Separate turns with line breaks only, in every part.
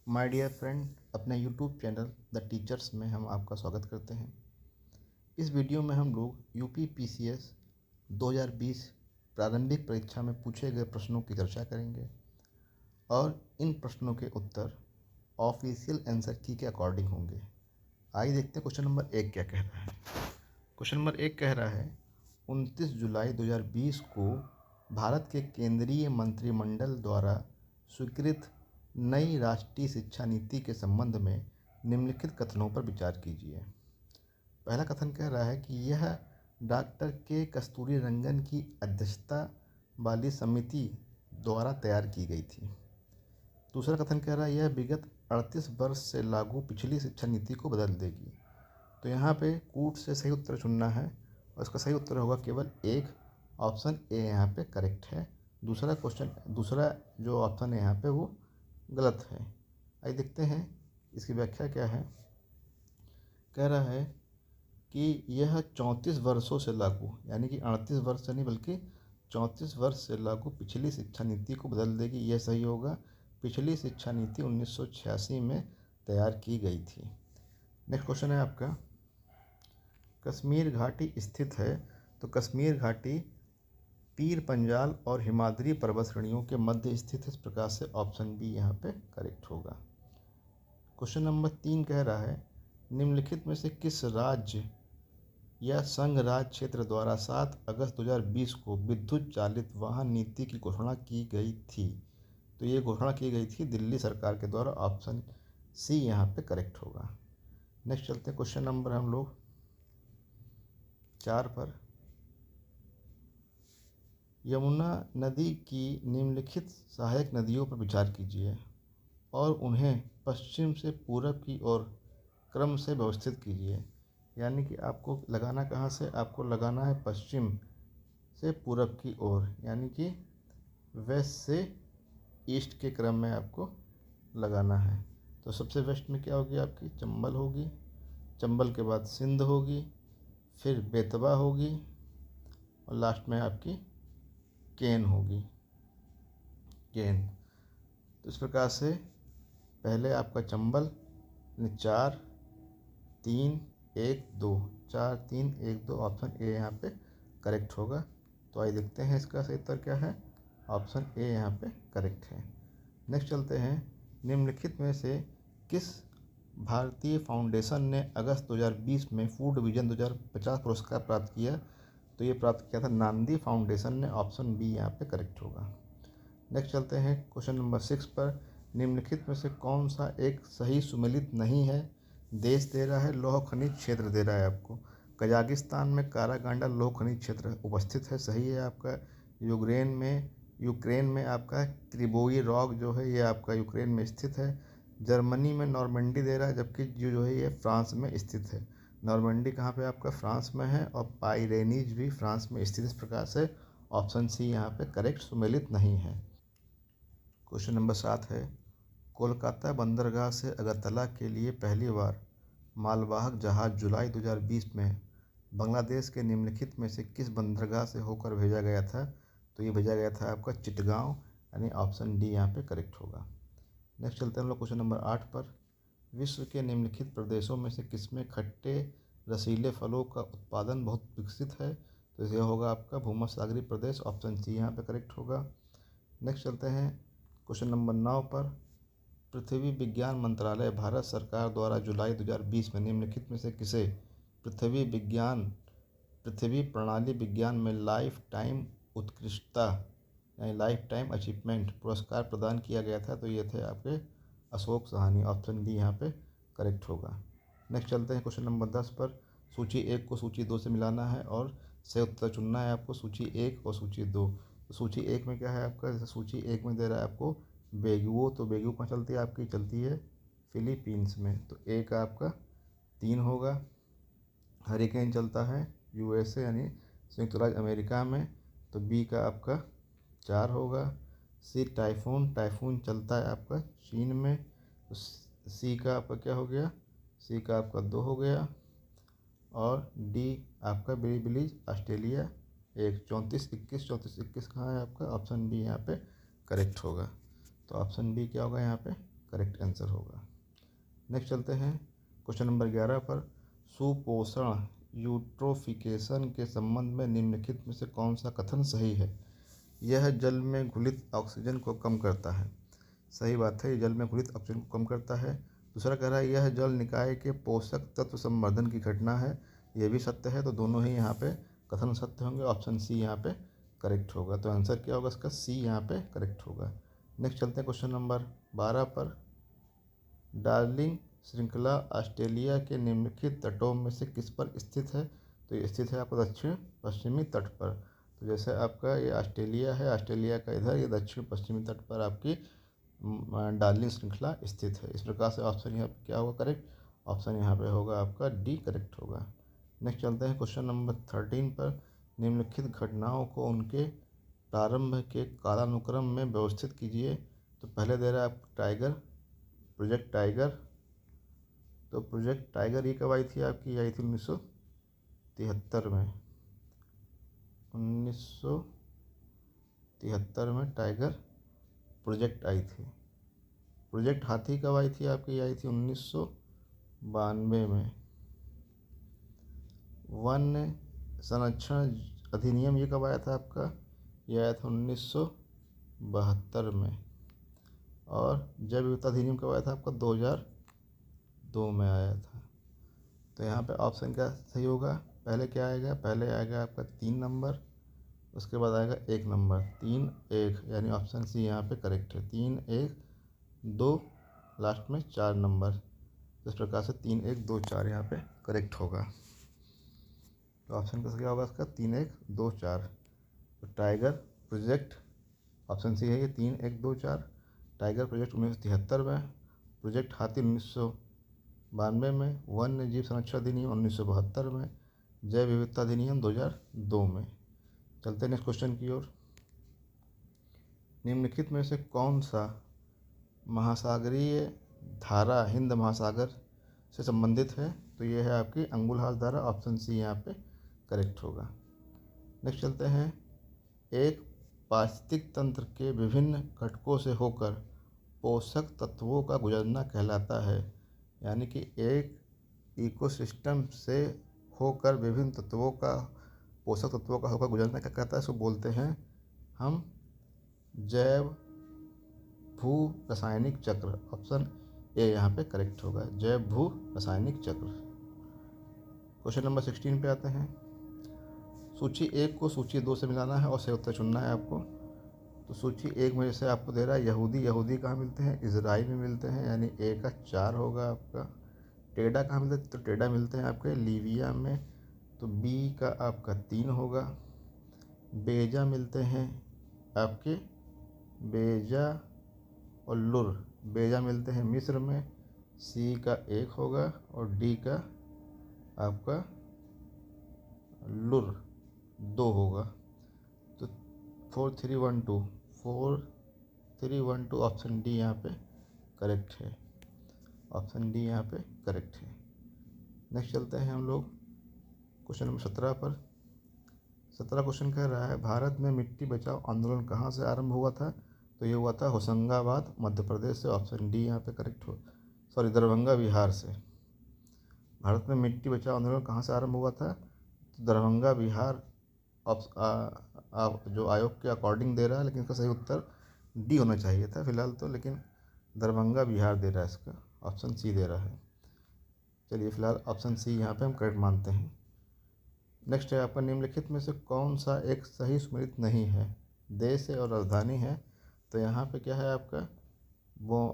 My dear friend, अपने YouTube channel the teachers में हम आपका स्वागत करते हैं। इस वीडियो में हम लोग यूपी पीसीएस 2020 प्रारंभिक परीक्षा में पूछे गए प्रश्नों की चर्चा करेंगे और इन प्रश्नों के उत्तर ऑफिशियल आंसर की के अकॉर्डिंग होंगे। आइए देखते हैं क्वेश्चन नंबर 1 क्या कह रहा है। क्वेश्चन नंबर 1 कह रहा है 29 जुलाई 2020 को भारत के केंद्रीय मंत्रिमंडल द्वारा स्वीकृत नई राष्ट्रीय शिक्षा नीति के संबंध में निम्नलिखित कथनों पर विचार कीजिए। पहला कथन कह रहा है कि यह डॉक्टर के कस्तूरी रंगन की अध्यक्षता वाली समिति द्वारा तैयार की गई थी। दूसरा कथन कह रहा है यह विगत 38 वर्ष से लागू पिछली शिक्षा नीति को बदल देगी। तो यहाँ पे कूट से सही उत्तर चुनना है और इसका सही उत्तर होगा केवल एक, ऑप्शन ए यहाँ पे करेक्ट है। दूसरा जो ऑप्शन है यहाँ पे वो गलत है। आइए देखते हैं इसकी व्याख्या क्या है। कह रहा है कि यह 34 वर्षों से लागू, यानी कि 38 वर्ष से नहीं बल्कि 34 वर्ष से लागू पिछली शिक्षा नीति को बदल देगी। यह सही होगा। पिछली शिक्षा नीति 1986 में तैयार की गई थी। नेक्स्ट क्वेश्चन है आपका, कश्मीर घाटी स्थित है। तो कश्मीर घाटी पीर पंजाल और हिमाद्री पर्वत श्रेणियों के मध्य स्थित है। इस प्रकार से ऑप्शन बी यहाँ पे करेक्ट होगा। क्वेश्चन नंबर 3 कह रहा है निम्नलिखित में से किस राज्य या संघ राज्य क्षेत्र द्वारा 7 अगस्त 2020 को विद्युत चालित वाहन नीति की घोषणा की गई थी। तो ये घोषणा की गई थी दिल्ली सरकार के द्वारा। ऑप्शन सी यहाँ पे करेक्ट होगा। नेक्स्ट चलते हैं क्वेश्चन नंबर हम लोग 4 पर। यमुना नदी की निम्नलिखित सहायक नदियों पर विचार कीजिए और उन्हें पश्चिम से पूरब की ओर क्रम से व्यवस्थित कीजिए। यानी कि आपको लगाना कहाँ से, आपको लगाना है पश्चिम से पूरब की ओर, यानी कि वेस्ट से ईस्ट के क्रम में आपको लगाना है। तो सबसे वेस्ट में क्या होगी आपकी, चंबल होगी। चंबल के बाद सिंध होगी, फिर बेतवा होगी और लास्ट में आपकी केन होगी। केन। तो इस प्रकार से पहले आपका चंबल 4 3 1 2 4 3 1 2 ऑप्शन ए यहाँ पे करेक्ट होगा। तो आइए देखते हैं इसका सही उत्तर क्या है। ऑप्शन ए यहाँ पे करेक्ट है। नेक्स्ट चलते हैं, निम्नलिखित में से किस भारतीय फाउंडेशन ने अगस्त 2020 में फूड विजन 2050 पुरस्कार प्राप्त किया। तो ये प्राप्त किया था नांदी फाउंडेशन ने। ऑप्शन बी यहाँ पे करेक्ट होगा। नेक्स्ट चलते हैं क्वेश्चन नंबर 6 पर। निम्नलिखित में से कौन सा एक सही सुमेलित नहीं है। देश दे रहा है, लौह खनिज क्षेत्र दे रहा है आपको। कजाकिस्तान में कारागांडा लौह खनिज क्षेत्र उपस्थित है, सही है आपका। यूक्रेन में आपका क्रिबोई रॉक जो है ये आपका यूक्रेन में स्थित है। जर्मनी में नॉर्मंडी दे रहा है, जबकि जो है ये फ्रांस में स्थित है। नॉर्मंडी कहाँ पे आपका, फ्रांस में है, और पाइरेनीज भी फ्रांस में स्थित। इस प्रकार से ऑप्शन सी यहाँ पे करेक्ट सुमेलित नहीं है। क्वेश्चन नंबर 7 है, कोलकाता बंदरगाह से अगरतला के लिए पहली बार मालवाहक जहाज जुलाई 2020 में बांग्लादेश के निम्नलिखित में से किस बंदरगाह से होकर भेजा गया था। तो ये भेजा गया था आपका चिटगांव, यानी ऑप्शन डी यहाँ पे करेक्ट होगा। नेक्स्ट चलते हैं हम लोग क्वेश्चन नंबर 8 पर। विश्व के निम्नलिखित प्रदेशों में से किसमें खट्टे रसीले फलों का उत्पादन बहुत विकसित है। तो यह होगा आपका भूमध्यसागरीय प्रदेश। ऑप्शन सी यहाँ पे करेक्ट होगा। नेक्स्ट चलते हैं क्वेश्चन नंबर 9 पर। पृथ्वी विज्ञान मंत्रालय भारत सरकार द्वारा जुलाई 2020 में निम्नलिखित में से किसे पृथ्वी प्रणाली विज्ञान में लाइफ टाइम उत्कृष्टता यानी लाइफ टाइम अचीवमेंट पुरस्कार प्रदान किया गया था। तो ये थे आपके अशोक साहनी। ऑप्शन डी यहाँ पे करेक्ट होगा। नेक्स्ट चलते हैं क्वेश्चन नंबर 10 पर। सूची 1 को सूची 2 से मिलाना है और सही उत्तर चुनना है आपको, सूची 1 और सूची 2। तो सूची 1 में क्या है आपका, जैसे सूची 1 में दे रहा है आपको बेगुओ। तो बेगुओ कहाँ चलती है आपकी, चलती है फिलीपींस में। तो ए का आपका 3 होगा। हरिकेन चलता है यूएसए यानी संयुक्त राज्य अमेरिका में। तो बी का आपका 4 होगा। सी टाइफून चलता है आपका चीन में। तो सी का आपका क्या हो गया, सी का आपका 2 हो गया। और डी आपका बिलीज ऑस्ट्रेलिया 1। 34 21 कहाँ है आपका, ऑप्शन बी यहाँ पे करेक्ट होगा। तो ऑप्शन बी क्या होगा यहाँ पे करेक्ट आंसर होगा। नेक्स्ट चलते हैं क्वेश्चन नंबर 11 पर। सुपोषण यूट्रोफिकेशन के संबंध में निम्नलिखित में से कौन सा कथन सही है? यह जल में घुलित ऑक्सीजन को कम करता है। सही बात है, ये जल में घुलित ऑक्सीजन को कम करता है। दूसरा कह रहा है यह जल निकाय के पोषक तत्व संवर्धन की घटना है। यह भी सत्य है, तो दोनों ही यहाँ पे कथन सत्य होंगे। ऑप्शन सी यहाँ पे करेक्ट होगा। तो आंसर क्या होगा इसका? सी यहाँ पे करेक्ट होगा। नेक्स्ट चलते हैं क्वेश्चन नंबर 12 पर। डार्लिंग श्रृंखला ऑस्ट्रेलिया के निम्नलिखित तटों में से किस पर स्थित है? तो ये स्थित है आपका दक्षिण पश्चिमी तट पर। तो जैसे आपका ये ऑस्ट्रेलिया है, ऑस्ट्रेलिया का इधर ये दक्षिण पश्चिमी तट पर आपकी डार्लिंग श्रृंखला स्थित है। इस प्रकार से ऑप्शन यहाँ पे क्या होगा करेक्ट? ऑप्शन यहाँ पे होगा आपका डी करेक्ट होगा। नेक्स्ट चलते हैं क्वेश्चन नंबर 13 पर। निम्नलिखित घटनाओं को उनके प्रारंभ के कालानुक्रम में व्यवस्थित कीजिए। तो पहले दे रहा है आपको टाइगर, प्रोजेक्ट टाइगर। तो प्रोजेक्ट टाइगर ये कब आई थी आपकी? आई थी 1973 में। 1973 में टाइगर प्रोजेक्ट आई थी। प्रोजेक्ट हाथी कब आई थी आपकी? आई थी 1992 में। वन्य संरक्षण अधिनियम ये कब आया था आपका? ये आया था 1972 में। और जैव विविधता अधिनियम कब आया था आपका? 2002 में आया था। तो यहाँ पे ऑप्शन क्या सही होगा? पहले क्या आएगा? पहले आएगा आपका 3 नंबर, उसके बाद आएगा 1 नंबर। 3 1 यानी ऑप्शन सी यहाँ पे करेक्ट है। 3 1 2 लास्ट में 4 नंबर। इस प्रकार से 3 1 2 4 यहाँ पे करेक्ट होगा। तो ऑप्शन का क्या होगा इसका? 3 1 2 4। तो टाइगर प्रोजेक्ट ऑप्शन सी है ये 3 1 2 4। टाइगर प्रोजेक्ट 1973 में, प्रोजेक्ट हाथी 1992 में, वन्य जीव संरक्षण अधिनियम 1972 में, जैव विविधता अधिनियम 2002 में। चलते हैं नेक्स्ट क्वेश्चन की ओर। निम्नलिखित में से कौन सा महासागरीय धारा हिंद महासागर से संबंधित है? तो ये है आपकी अंगुलहार धारा। ऑप्शन सी यहाँ पे करेक्ट होगा। नेक्स्ट चलते हैं। एक पारिस्थितिक तंत्र के विभिन्न घटकों से होकर पोषक तत्वों का गुजरना कहलाता है। यानी कि एक इकोसिस्टम से होकर विभिन्न तत्वों का, पोषक तत्वों का होकर गुजरना क्या कहता है? इसको बोलते हैं हम जैव भू रासायनिक चक्र। ऑप्शन ए यहाँ पे करेक्ट होगा, जैव भू रासायनिक चक्र। क्वेश्चन नंबर 16 पे आते हैं। सूची 1 को सूची 2 से मिलाना है और सही उत्तर चुनना है आपको। तो सूची 1 में जैसे आपको दे रहा है यहूदी कहाँ मिलते हैं? इजराइल में मिलते हैं, यानी ए का 4 होगा आपका। टेडा कहाँ मिलते हैं? तो टेडा मिलते हैं आपके लीबिया में, तो बी का आपका 3 होगा। बेजा मिलते हैं आपके, बेजा और लुर, बेजा मिलते हैं मिस्र में, सी का 1 होगा और डी का आपका लुर 2 होगा। तो 4312 ऑप्शन डी यहाँ पे करेक्ट है। ऑप्शन डी यहाँ पे करेक्ट है। नेक्स्ट चलते हैं हम लोग क्वेश्चन नंबर 17 पर। 17 क्वेश्चन कह रहा है भारत में मिट्टी बचाओ आंदोलन कहाँ से आरंभ हुआ था? तो ये हुआ था होशंगाबाद मध्य प्रदेश से। ऑप्शन डी यहाँ पे करेक्ट हो, सॉरी दरभंगा बिहार से। भारत में मिट्टी बचाओ आंदोलन कहाँ से आरंभ हुआ था? तो दरभंगा बिहार जो आयोग के अकॉर्डिंग दे रहा है, लेकिन इसका सही उत्तर डी होना चाहिए था फिलहाल तो, लेकिन दरभंगा बिहार दे रहा है, इसका ऑप्शन सी दे रहा है। चलिए फिलहाल ऑप्शन सी यहाँ पे हम करेक्ट मानते हैं। नेक्स्ट है आपका निम्नलिखित में से कौन सा एक सही सुमेलित नहीं है? देश है और राजधानी है। तो यहाँ पे क्या है आपका? वो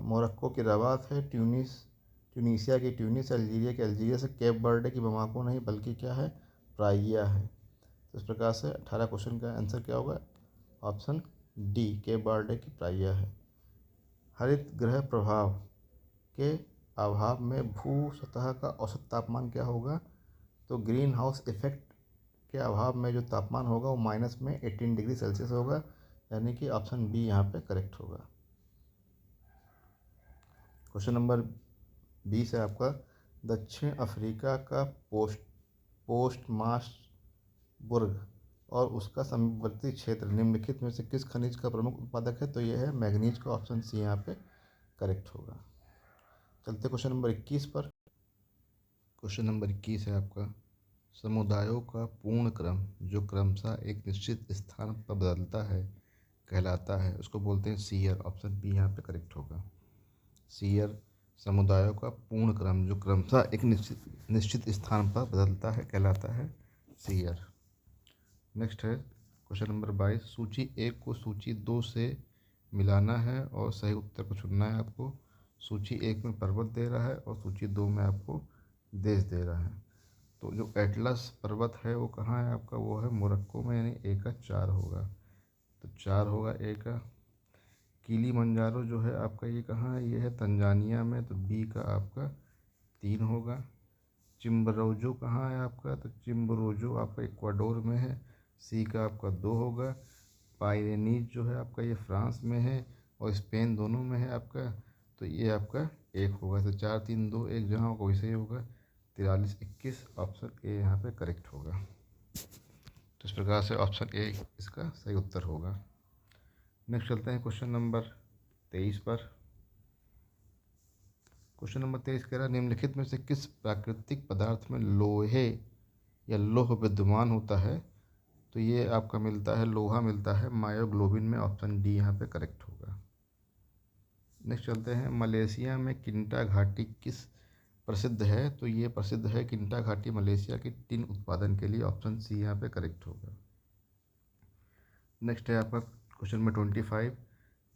मोरक्को की रबात है, ट्यूनीसिया की ट्यूनिस, अल्जीरिया की अल्जीरिया से, केप बर्डे की बमाको नहीं बल्कि क्या है? प्राइया है। तो इस प्रकार से 18 क्वेश्चन का आंसर क्या होगा? ऑप्शन डी केप बर्डे की प्राइया है। हरित गृह प्रभाव के अभाव में भू सतह का औसत तापमान क्या होगा? तो ग्रीन हाउस इफेक्ट के अभाव में जो तापमान होगा वो -18 डिग्री सेल्सियस होगा, यानी कि ऑप्शन बी यहाँ पे करेक्ट होगा। क्वेश्चन नंबर 20 है आपका। दक्षिण अफ्रीका का पोस्टमार्शबुर्ग और उसका समीपवर्ती क्षेत्र निम्नलिखित में से किस खनिज का प्रमुख उत्पादक है? तो यह है मैग्नीज का। ऑप्शन सी यहाँ पे करेक्ट होगा। चलते क्वेश्चन नंबर 21 पर। क्वेश्चन नंबर 21 है आपका, समुदायों का पूर्ण क्रम जो क्रमशः एक निश्चित स्थान पर बदलता है कहलाता है, उसको बोलते हैं सीयर। ऑप्शन बी यहाँ पे करेक्ट होगा। सीयर समुदायों का पूर्ण क्रम जो क्रमशः एक निश्चित स्थान पर बदलता है कहलाता है सीयर। नेक्स्ट है क्वेश्चन नंबर 22, सूची 1 को सूची 2 से मिलाना है और सही उत्तर को चुनना है आपको। सूची 1 में पर्वत दे रहा है और सूची 2 में आपको देश दे रहा है। तो जो एटलस पर्वत है वो कहाँ है आपका, वो है मोरक्को में, यानी ए का 4 होगा। तो 4 होगा ए का। किलिमंजारो जो है आपका ये कहाँ है, ये है तंजानिया में, तो बी का आपका 3 होगा। चिम्बरोजो कहाँ है आपका, तो चिम्बरोजो आपका इक्वाडोर में है, सी का आपका 2 होगा। पाइरेनीज जो है आपका ये फ्रांस में है और स्पेन दोनों में है आपका, तो ये आपका 1 होगा। तो 4 3 2 1 जहाँ होगा वैसे ही होगा। 43 21 ऑप्शन ए यहाँ पे करेक्ट होगा। तो इस प्रकार से ऑप्शन ए इसका सही उत्तर होगा। नेक्स्ट चलते हैं क्वेश्चन नंबर 23 पर। क्वेश्चन नंबर 23 कह रहा है, निम्नलिखित में से किस प्राकृतिक पदार्थ में लोहे या लौह विद्यमान होता है। तो ये आपका मिलता है, लोहा मिलता है मायोग्लोबिन में। ऑप्शन डी यहाँ पे करेक्ट होगा। नेक्स्ट चलते हैं, मलेशिया में किंटा घाटी किस प्रसिद्ध है। तो ये प्रसिद्ध है किंटा घाटी मलेशिया की टिन उत्पादन के लिए। ऑप्शन सी यहाँ पे करेक्ट होगा। नेक्स्ट है आपका क्वेश्चन नंबर 25,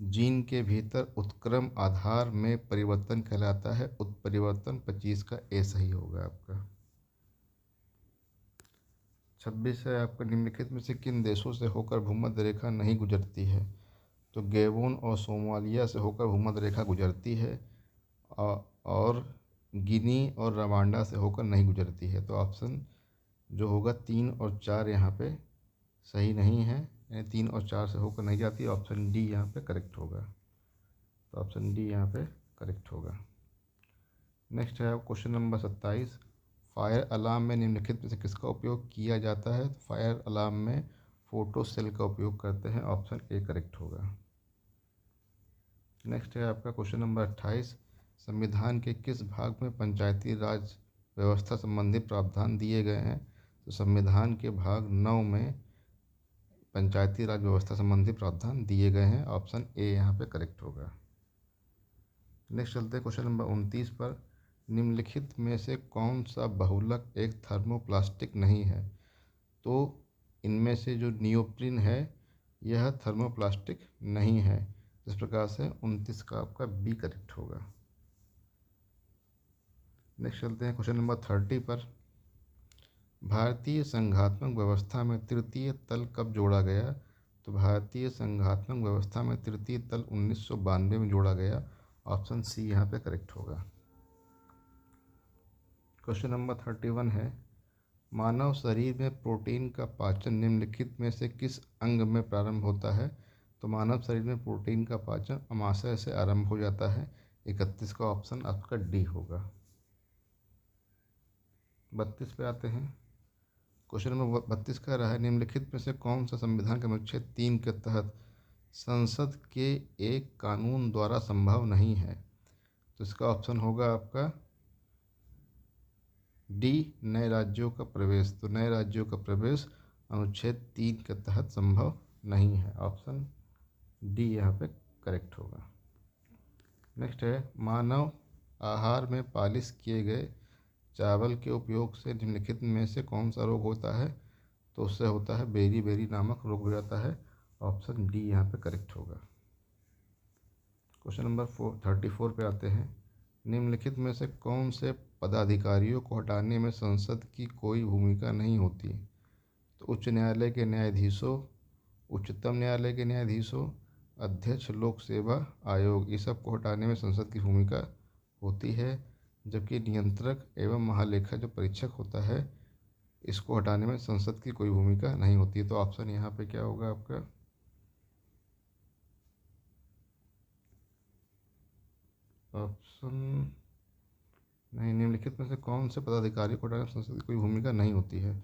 जीन के भीतर उत्क्रम आधार में परिवर्तन कहलाता है उत्परिवर्तन। 25 का ए सही होगा आपका। 26 है आपका, निम्नलिखित में से किन देशों से होकर भूमध्य रेखा नहीं गुजरती है। तो गैबोन और सोमालिया से होकर भूमध्य रेखा गुजरती है और गिनी और रवांडा से होकर नहीं गुजरती है। तो ऑप्शन जो होगा 3 और 4 यहाँ पे सही नहीं है, यानी 3 और 4 से होकर नहीं जाती। ऑप्शन डी यहाँ पे करेक्ट होगा। तो ऑप्शन डी यहाँ पे करेक्ट होगा। नेक्स्ट है क्वेश्चन नंबर 27, फायर अलार्म में निम्नलिखित में से किसका उपयोग किया जाता है। तो फायर अलार्म में फोटो सेल का उपयोग करते हैं। ऑप्शन ए करेक्ट होगा। नेक्स्ट है आपका क्वेश्चन नंबर 28, संविधान के किस भाग में पंचायती राज व्यवस्था संबंधी प्रावधान दिए गए हैं। तो संविधान के भाग 9 में पंचायती राज व्यवस्था संबंधी प्रावधान दिए गए हैं। ऑप्शन ए यहाँ पे करेक्ट होगा। नेक्स्ट चलते हैं क्वेश्चन नंबर 29 पर, निम्नलिखित में से कौन सा बहुलक एक थर्मोप्लास्टिक नहीं है। तो इनमें से जो नियोप्रिन है यह थर्मोप्लास्टिक नहीं है। इस प्रकार से 29 का आपका बी करेक्ट होगा। नेक्स्ट चलते हैं क्वेश्चन नंबर 30 पर, भारतीय संघात्मक व्यवस्था में तृतीय तल कब जोड़ा गया। तो भारतीय संघात्मक व्यवस्था में तृतीय तल 1992 में जोड़ा गया। ऑप्शन सी यहाँ पे करेक्ट होगा। क्वेश्चन नंबर 31 है, मानव शरीर में प्रोटीन का पाचन निम्नलिखित में से किस अंग में प्रारंभ होता है। तो मानव शरीर में प्रोटीन का पाचन अमाशय से आरंभ हो जाता है। 31 का ऑप्शन आपका डी होगा। 32 पे आते हैं। क्वेश्चन नंबर 32 कह रहा है, निम्नलिखित में से कौन सा संविधान के अनुच्छेद 3 के तहत संसद के एक कानून द्वारा संभव नहीं है। तो इसका ऑप्शन होगा आपका डी, नए राज्यों का प्रवेश। तो नए राज्यों का प्रवेश अनुच्छेद 3 के तहत संभव नहीं है। ऑप्शन डी यहाँ पे करेक्ट होगा। नेक्स्ट है, मानव आहार में पालिश किए गए चावल के उपयोग से निम्नलिखित में से कौन सा रोग होता है। तो उससे होता है बेरी बेरी नामक रोग हो जाता है। ऑप्शन डी यहाँ पे करेक्ट होगा। क्वेश्चन नंबर 34 पे आते हैं, निम्नलिखित में से कौन से पदाधिकारियों को हटाने में संसद की कोई भूमिका नहीं होती। तो उच्च न्यायालय के न्यायाधीशों, उच्चतम न्यायालय के न्यायाधीशों, अध्यक्ष लोक सेवा आयोग, ये सब को हटाने में संसद की भूमिका होती है। जबकि नियंत्रक एवं महालेखा जो परीक्षक होता है इसको हटाने में संसद की कोई भूमिका नहीं होती है। तो ऑप्शन यहाँ पे क्या होगा आपका, ऑप्शन नहीं, निम्नलिखित में से कौन से पदाधिकारी को हटाने में संसद की कोई भूमिका नहीं होती है।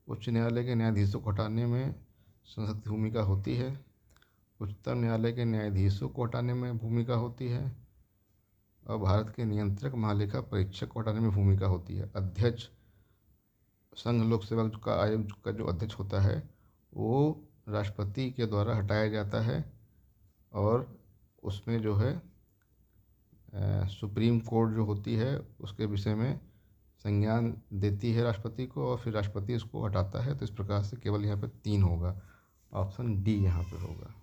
उच्च न्यायालय के न्यायाधीशों को हटाने में संसद की भूमिका होती है, उच्चतम न्यायालय के न्यायाधीशों को हटाने में भूमिका होती है, और भारत के नियंत्रक महालेखा परीक्षक को हटाने में भूमिका होती है। अध्यक्ष संघ लोक सेवा का आयोग का जो अध्यक्ष होता है वो राष्ट्रपति के द्वारा हटाया जाता है और उसमें जो है सुप्रीम कोर्ट जो होती है उसके विषय में संज्ञान देती है राष्ट्रपति को और फिर राष्ट्रपति उसको हटाता है। तो इस प्रकार से केवल यहाँ पे 3 होगा। ऑप्शन डी यहाँ पे होगा।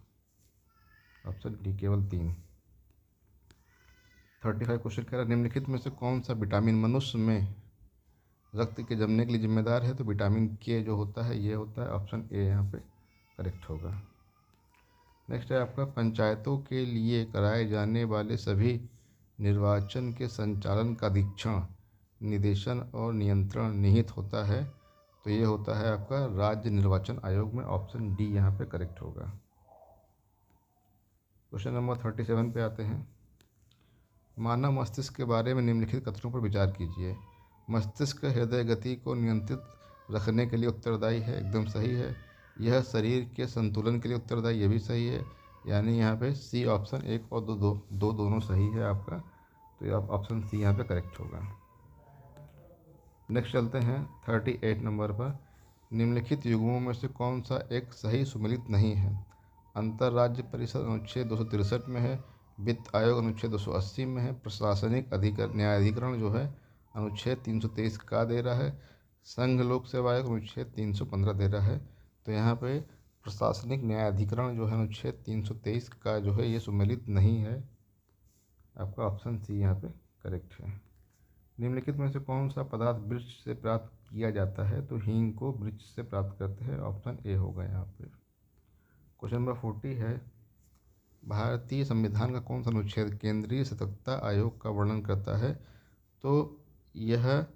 ऑप्शन डी केवल 3। 35 क्वेश्चन कह रहा है निम्नलिखित में से कौन सा विटामिन मनुष्य में रक्त के जमने के लिए जिम्मेदार है। तो विटामिन के जो होता है ये होता है। ऑप्शन ए यहाँ पे करेक्ट होगा। नेक्स्ट है आपका पंचायतों के लिए कराए जाने वाले सभी निर्वाचन के संचालन का अधीक्षण, निदेशन और नियंत्रण निहित होता है। तो ये होता है आपका राज्य निर्वाचन आयोग में। ऑप्शन डी यहाँ पे करेक्ट होगा। क्वेश्चन नंबर 37 पे आते हैं। मानव मस्तिष्क के बारे में निम्नलिखित कथनों पर विचार कीजिए। मस्तिष्क हृदय गति को नियंत्रित रखने के लिए उत्तरदायी है। एकदम सही है। यह शरीर के संतुलन के लिए उत्तरदायी, ये भी सही है। यानी यहाँ पे सी ऑप्शन 1 और 2 दोनों सही है आपका। तो ये ऑप्शन सी यहाँ पे करेक्ट होगा। नेक्स्ट चलते हैं 38 नंबर पर। निम्नलिखित युग्मों में से कौन सा एक सही सुमेलित नहीं है। अंतर्राज्य परिषद अनुच्छेद 263 में है। वित्त आयोग अनुच्छेद 280 में है। प्रशासनिक न्यायाधिकरण जो है अनुच्छेद 323 का दे रहा है। संघ लोक सेवा आयोग अनुच्छेद 315 दे रहा है। तो यहाँ पे प्रशासनिक न्यायाधिकरण जो है अनुच्छेद 323 का जो है ये सुमेलित नहीं है। आपका ऑप्शन सी यहाँ पे करेक्ट है। निम्नलिखित में से कौन सा पदार्थ वृक्ष से प्राप्त किया जाता है। तो हींग को वृक्ष से प्राप्त करते हैं। ऑप्शन ए होगा यहाँ पे। क्वेश्चन नंबर 40 है। भारतीय संविधान का कौन सा अनुच्छेद केंद्रीय सतर्कता आयोग का वर्णन करता है। तो यह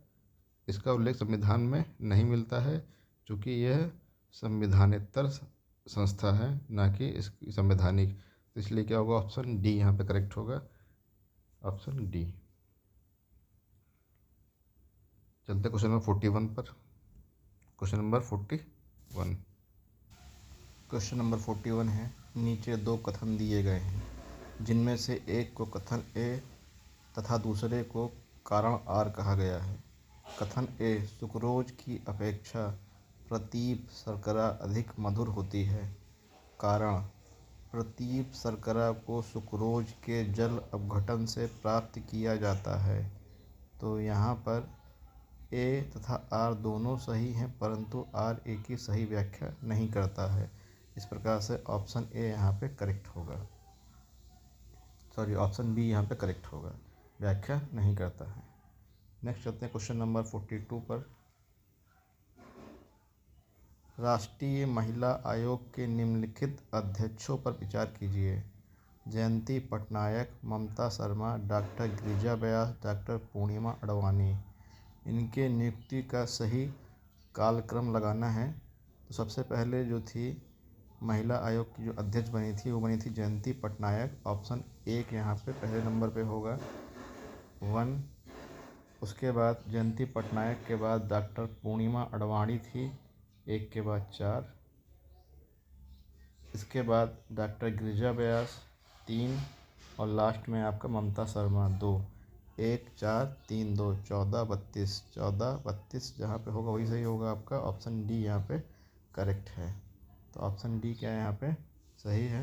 इसका उल्लेख संविधान में नहीं मिलता है क्योंकि यह संविधानेतर संस्था है ना कि इसकी संवैधानिक। तो इसलिए क्या होगा ऑप्शन डी यहाँ पे करेक्ट होगा। Option D. चलते क्वेश्चन नंबर 41 पर। Question number 41। क्वेश्चन नंबर 41 है। नीचे 2 कथन दिए गए हैं जिनमें से एक को कथन ए तथा दूसरे को कारण आर कहा गया है। कथन ए सुक्रोज की अपेक्षा प्रतीप शर्करा अधिक मधुर होती है। कारण प्रतीप शर्करा को सुक्रोज के जल अपघटन से प्राप्त किया जाता है। तो यहाँ पर ए तथा आर दोनों सही हैं परंतु आर ए की सही व्याख्या नहीं करता है। इस प्रकार से ऑप्शन ए यहाँ पे करेक्ट होगा। ऑप्शन बी यहाँ पे करेक्ट होगा, व्याख्या नहीं करता है। नेक्स्ट चलते हैं क्वेश्चन नंबर 42 पर। राष्ट्रीय महिला आयोग के निम्नलिखित अध्यक्षों पर विचार कीजिए। जयंती पटनायक, ममता शर्मा, डॉक्टर गिरिजा व्यास, डॉक्टर पूर्णिमा अडवाणी। इनके नियुक्ति का सही कालक्रम लगाना है। तो सबसे पहले जो थी महिला आयोग की जो अध्यक्ष बनी थी वो बनी थी जयंती पटनायक। ऑप्शन 1 यहाँ पे पहले नंबर पे होगा 1। उसके बाद जयंती पटनायक के बाद डॉक्टर पूर्णिमा अडवाणी थी 1 के बाद 4। इसके बाद डॉक्टर गिरिजा व्यास 3 और लास्ट में आपका ममता शर्मा 2। 1 4 3 2 14 32 14 32 जहाँ पे होगा वही सही होगा आपका। ऑप्शन डी यहाँ पे करेक्ट है। तो ऑप्शन डी क्या है यहाँ पे सही है।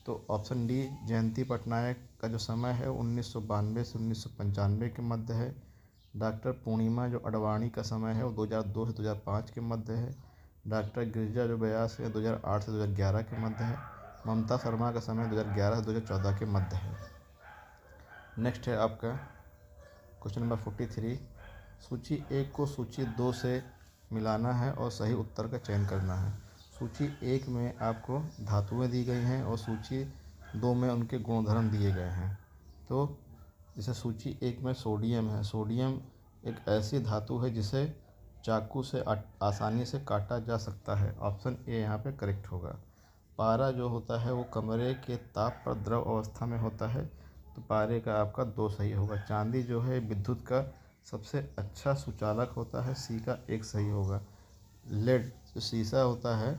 तो ऑप्शन डी जयंती पटनायक का जो समय है 1992 से 1995 के मध्य है। डॉक्टर पूर्णिमा जो अडवाणी का समय है वो 2002 से 2005 के मध्य है। डॉक्टर गिरिजा जो व्यास है 2008 से 2011 के मध्य है। ममता शर्मा का समय 2011 से 2014 के मध्य है। नेक्स्ट है आपका क्वेश्चन नंबर 43। सूची 1 को सूची 2 से मिलाना है और सही उत्तर का चयन करना है। सूची 1 में आपको धातुएं दी गई हैं और सूची 2 में उनके गुणधर्म दिए गए हैं। तो जैसे सूची 1 में सोडियम है। सोडियम एक ऐसी धातु है जिसे चाकू से आसानी से काटा जा सकता है। ऑप्शन ए यहाँ पे करेक्ट होगा। पारा जो होता है वो कमरे के ताप पर द्रव अवस्था में होता है। तो पारे का आपका 2 सही होगा। चांदी जो है विद्युत का सबसे अच्छा सुचालक होता है। सी का 1 सही होगा। लेड जो शीशा होता है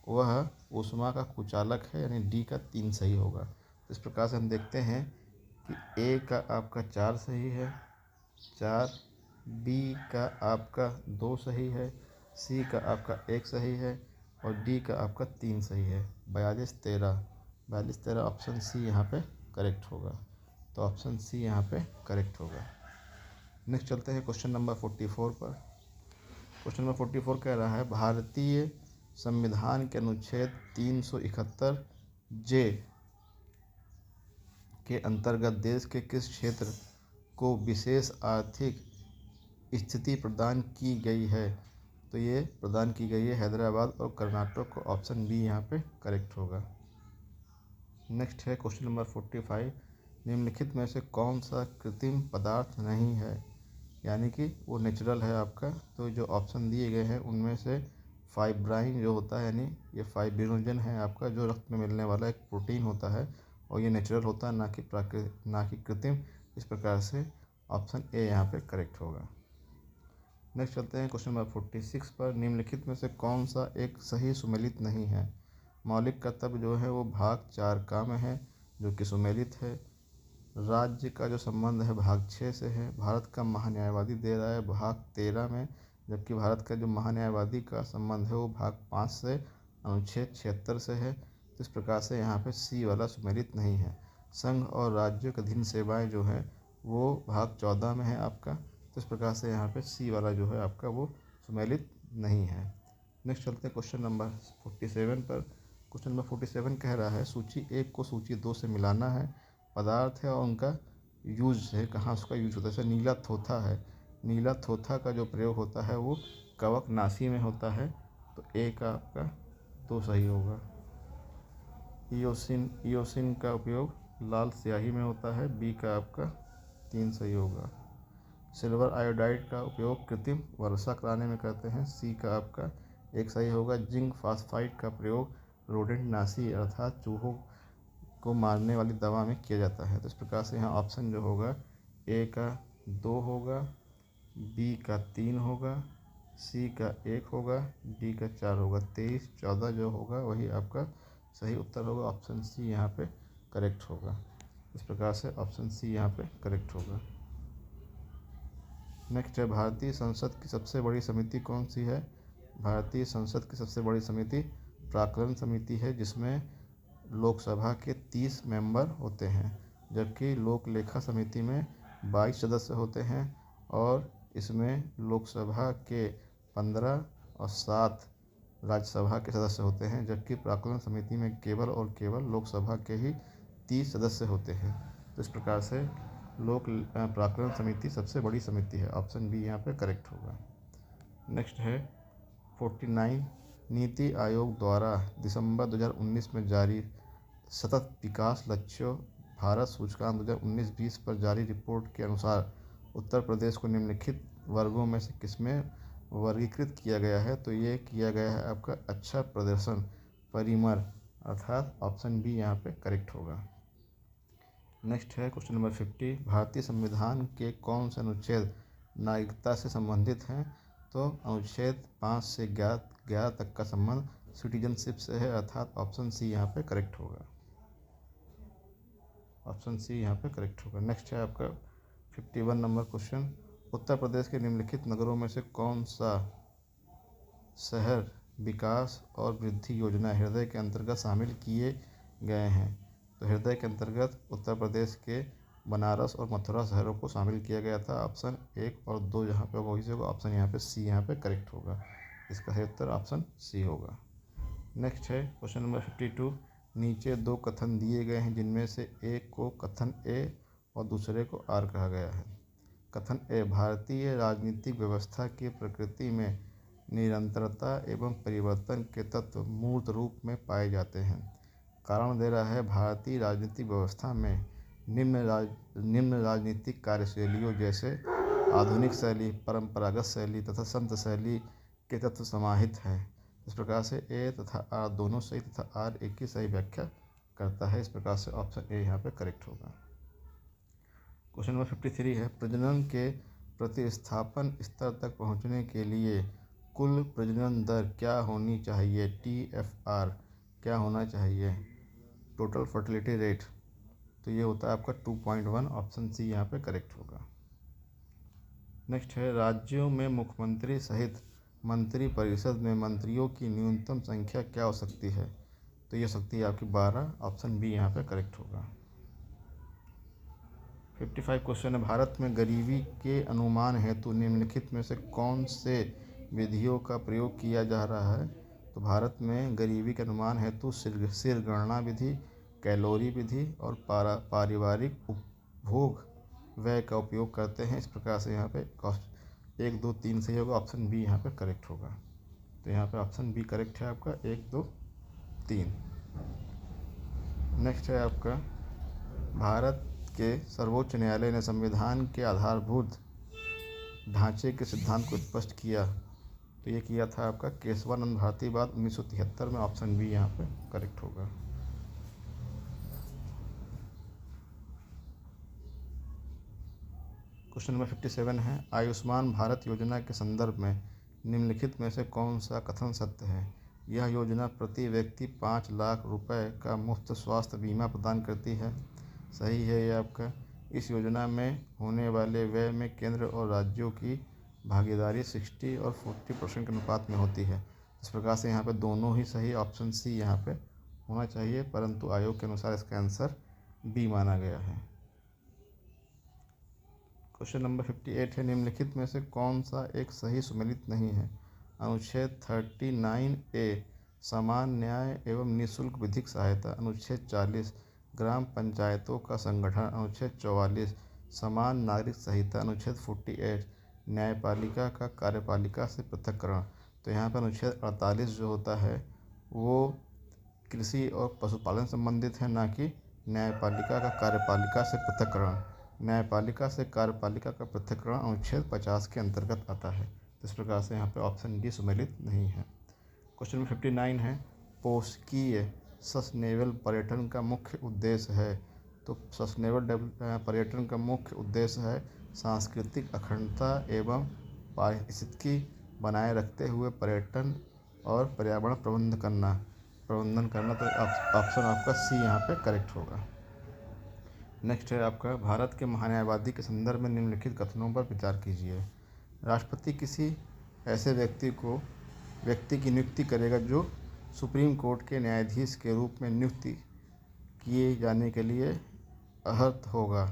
वह ऊष्मा का कुचालक है यानी डी का 3 सही होगा। इस प्रकार से हम देखते हैं कि ए का आपका 4 सही है, 4, बी का आपका 2 सही है, सी का आपका 1 सही है और डी का आपका 3 सही है। 42-13 ऑप्शन सी यहाँ पे करेक्ट होगा। तो ऑप्शन सी यहाँ पे करेक्ट होगा। नेक्स्ट चलते हैं क्वेश्चन नंबर 44 पर। क्वेश्चन नंबर 44 कह रहा है भारतीय संविधान के अनुच्छेद 371 जे के अंतर्गत देश के किस क्षेत्र को विशेष आर्थिक स्थिति प्रदान की गई है। तो ये प्रदान की गई है हैदराबाद और कर्नाटक को। ऑप्शन बी यहाँ पे करेक्ट होगा। नेक्स्ट है क्वेश्चन नंबर 45, निम्नलिखित में से कौन सा कृत्रिम पदार्थ नहीं है, यानी कि वो नेचुरल है आपका। तो जो ऑप्शन दिए गए हैं उनमें से फाइब्राइन जो होता है, यानी ये फाइब्रिनोजन है आपका, जो रक्त में मिलने वाला एक प्रोटीन होता है और ये नेचुरल होता है, ना कि कृत्रिम। इस प्रकार से ऑप्शन ए यहाँ पे करेक्ट होगा। नेक्स्ट चलते हैं क्वेश्चन नंबर 46 पर, निम्नलिखित में से कौन सा एक सही सुमेलित नहीं है। मौलिक कर्तव्य जो है वो भाग 4 का में है, जो कि सुमेलित है। राज्य का जो संबंध है भाग 6 से है। भारत का महान्यायवादी दे रहा है भाग 13 में, जबकि भारत का जो महान्यायवादी का संबंध है वो भाग 5 से अनुच्छेद 76 से है। तो इस प्रकार से यहाँ पे सी वाला सुमेलित नहीं है। संघ और राज्यों के अधीन सेवाएं जो है वो भाग 14 में है आपका। तो इस प्रकार से यहाँ पे सी वाला जो है आपका वो सुमेलित नहीं है। नेक्स्ट चलते हैं क्वेश्चन नंबर 47 पर। क्वेश्चन नंबर 47 कह रहा है सूची 1 को सूची 2 से मिलाना है। पदार्थ है और उनका यूज है, कहाँ उसका यूज होता है। जैसे नीला थोथा है, नीला थोथा का जो प्रयोग होता है वो कवकनाशी में होता है। तो ए का आपका 2 सही होगा। इयोसिन का उपयोग लाल स्याही में होता है। बी का आपका 3 सही होगा। सिल्वर आयोडाइड का उपयोग कृत्रिम वर्षा कराने में करते हैं। सी का आपका 1 सही होगा। जिंक फास्फाइड का प्रयोग रोडेंटनाशी अर्थात चूहों को मारने वाली दवा में किया जाता है। तो इस प्रकार से यहाँ ऑप्शन जो होगा ए का 2 होगा, बी का 3 होगा, सी का 1 होगा, डी का 4 होगा। 23-14 जो होगा वही आपका सही उत्तर होगा। ऑप्शन सी यहाँ पे करेक्ट होगा। इस प्रकार से ऑप्शन सी यहाँ पे करेक्ट होगा। नेक्स्ट है भारतीय संसद की सबसे बड़ी समिति कौन सी है। भारतीय संसद की सबसे बड़ी समिति प्राक्कलन समिति है, जिसमें लोकसभा के 30 मेंबर होते हैं, जबकि लोक लेखा समिति में 22 सदस्य होते हैं और इसमें लोकसभा के 15 और 7 राज्यसभा के सदस्य होते हैं, जबकि प्राक्कलन समिति में केवल और केवल लोकसभा के ही 30 सदस्य होते हैं। तो इस प्रकार से प्राक्कलन समिति सबसे बड़ी समिति है। ऑप्शन बी यहाँ पे करेक्ट होगा। नेक्स्ट है 49, नीति आयोग द्वारा दिसंबर 2019 में जारी सतत विकास लक्ष्यों भारत सूचकांक 2019-20 पर जारी रिपोर्ट के अनुसार उत्तर प्रदेश को निम्नलिखित वर्गों में से किसमें वर्गीकृत किया गया है। तो ये किया गया है आपका अच्छा प्रदर्शन परिमर, अर्थात ऑप्शन बी यहाँ पे करेक्ट होगा। नेक्स्ट है क्वेश्चन नंबर 50, भारतीय संविधान के कौन से अनुच्छेद नागरिकता से संबंधित हैं। तो अनुच्छेद 5 से 11 तक का संबंध सिटीजनशिप से है, अर्थात ऑप्शन सी यहाँ पे करेक्ट होगा। ऑप्शन सी यहाँ पे करेक्ट होगा। नेक्स्ट है आपका 51 नंबर क्वेश्चन, उत्तर प्रदेश के निम्नलिखित नगरों में से कौन सा शहर विकास और वृद्धि योजना हृदय के अंतर्गत शामिल किए गए हैं। तो हृदय के अंतर्गत उत्तर प्रदेश के बनारस और मथुरा शहरों को शामिल किया गया था। ऑप्शन 1 और 2 यहाँ पे वही से होगा। ऑप्शन यहाँ पे सी यहाँ पे करेक्ट होगा। इसका सही उत्तर ऑप्शन सी होगा। नेक्स्ट है क्वेश्चन नंबर 52, नीचे 2 कथन दिए गए हैं, जिनमें से एक को कथन ए और दूसरे को आर कहा गया है। कथन ए, भारतीय राजनीतिक व्यवस्था की प्रकृति में निरंतरता एवं परिवर्तन के तत्व मूर्त रूप में पाए जाते हैं। कारण दे रहा है भारतीय राजनीतिक व्यवस्था में निम्न राजनीतिक कार्यशैलियों जैसे आधुनिक शैली, परंपरागत शैली तथा संत शैली के तत्व समाहित हैं। इस प्रकार से ए तथा आर दोनों सही तथा आर एक की सही व्याख्या करता है। इस प्रकार से ऑप्शन ए यहाँ पे करेक्ट होगा। क्वेश्चन नंबर 53 है, प्रजनन के प्रतिस्थापन स्तर तक पहुँचने के लिए कुल प्रजनन दर क्या होनी चाहिए। TFR क्या होना चाहिए, टोटल फर्टिलिटी रेट। तो ये होता है आपका 2.1, ऑप्शन सी यहाँ पे करेक्ट होगा। नेक्स्ट है, राज्यों में मुख्यमंत्री सहित मंत्री परिषद में मंत्रियों की न्यूनतम संख्या क्या हो सकती है? तो ये हो सकती है आपकी 12, ऑप्शन बी यहाँ पे करेक्ट होगा। 55 क्वेश्चन है, भारत में गरीबी के अनुमान हेतु निम्नलिखित में से कौन से विधियों का प्रयोग किया जा रहा है? तो भारत में गरीबी के अनुमान हेतु सिर गणना विधि, कैलोरी विधि और पारिवारिक उपभोग व्यय का उपयोग करते हैं। इस प्रकार से यहाँ पे 1, 2, 3 सही होगा, ऑप्शन बी यहाँ पे करेक्ट होगा। तो यहाँ पे ऑप्शन बी करेक्ट है आपका, 1, 2, 3। नेक्स्ट है आपका, भारत के सर्वोच्च न्यायालय ने संविधान के आधारभूत ढांचे के सिद्धांत को स्पष्ट किया। तो ये किया था आपका केशवानंद भारती बाद 1973 में, ऑप्शन बी यहाँ पे करेक्ट होगा। क्वेश्चन नंबर 57 है, आयुष्मान भारत योजना के संदर्भ में निम्नलिखित में से कौन सा कथन सत्य है? यह योजना प्रति व्यक्ति 5 लाख रुपए का मुफ्त स्वास्थ्य बीमा प्रदान करती है। सही है ये आपका। इस योजना में होने वाले व्यय में केंद्र और राज्यों की भागीदारी 60 और 40% के अनुपात में होती है। इस प्रकार से यहाँ पे दोनों ही सही, ऑप्शन सी यहाँ पे होना चाहिए, परंतु आयोग के अनुसार इसका आंसर बी माना गया है। क्वेश्चन नंबर 58 है, निम्नलिखित में से कौन सा एक सही सुमेलित नहीं है? अनुच्छेद 39A समान न्याय एवं निःशुल्क विधिक सहायता, अनुच्छेद 40 ग्राम पंचायतों का संगठन, अनुच्छेद 44 समान नागरिक संहिता, अनुच्छेद 48 न्यायपालिका का कार्यपालिका से पृथक्करण। तो यहाँ पर अनुच्छेद 48 जो होता है वो कृषि और पशुपालन संबंधित है, ना कि न्यायपालिका का कार्यपालिका से पृथक्करण। न्यायपालिका से कार्यपालिका का पृथक्करण अनुच्छेद 50 के अंतर्गत आता है। इस प्रकार से यहाँ पे ऑप्शन डी सुमेलित नहीं है। क्वेश्चन नंबर 59 है, पोषकीय सस्टेनेबल पर्यटन का मुख्य उद्देश्य है। तो सस्टेनेबल पर्यटन का मुख्य उद्देश्य है सांस्कृतिक अखंडता एवं पारिस्थितिकी बनाए रखते हुए पर्यटन और पर्यावरण प्रबंधन करना। तो ऑप्शन आपका सी यहाँ पे करेक्ट होगा। नेक्स्ट है आपका, भारत के महान्यायवादी के संदर्भ में निम्नलिखित कथनों पर विचार कीजिए। राष्ट्रपति किसी ऐसे व्यक्ति की नियुक्ति करेगा जो सुप्रीम कोर्ट के न्यायाधीश के रूप में नियुक्ति किए जाने के लिए अर्हत होगा।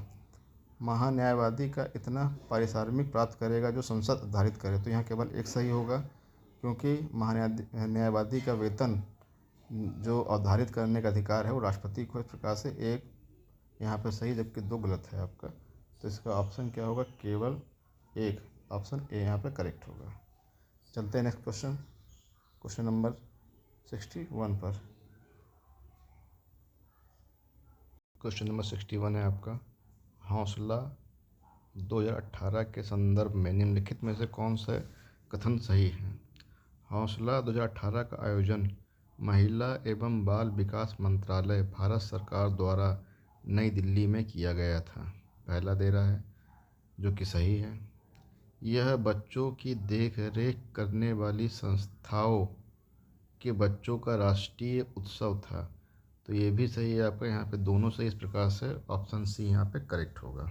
महान्यायवादी का इतना पारिश्रमिक प्राप्त करेगा जो संसद निर्धारित करे। तो यहाँ केवल एक सही होगा, क्योंकि न्यायवादी का वेतन जो अवधारित करने का अधिकार है वो राष्ट्रपति को। इस प्रकार से एक यहाँ पे सही, जबकि 2 गलत है आपका। तो इसका ऑप्शन क्या होगा? केवल एक, ऑप्शन ए यहाँ पे करेक्ट होगा। चलते हैं नेक्स्ट क्वेश्चन, क्वेश्चन नंबर 61 पर। क्वेश्चन नंबर 61 है आपका, हौसला 2018 के संदर्भ में निम्नलिखित में से कौन सा कथन सही है? हौसला 2018 का आयोजन महिला एवं बाल विकास मंत्रालय, भारत सरकार द्वारा नई दिल्ली में किया गया था। पहला दे रहा है, जो कि सही है। यह बच्चों की देख रेख करने वाली संस्थाओं के बच्चों का राष्ट्रीय उत्सव था। तो ये भी सही है आपका, यहाँ पे दोनों सही। इस प्रकार से ऑप्शन सी यहाँ पे करेक्ट होगा।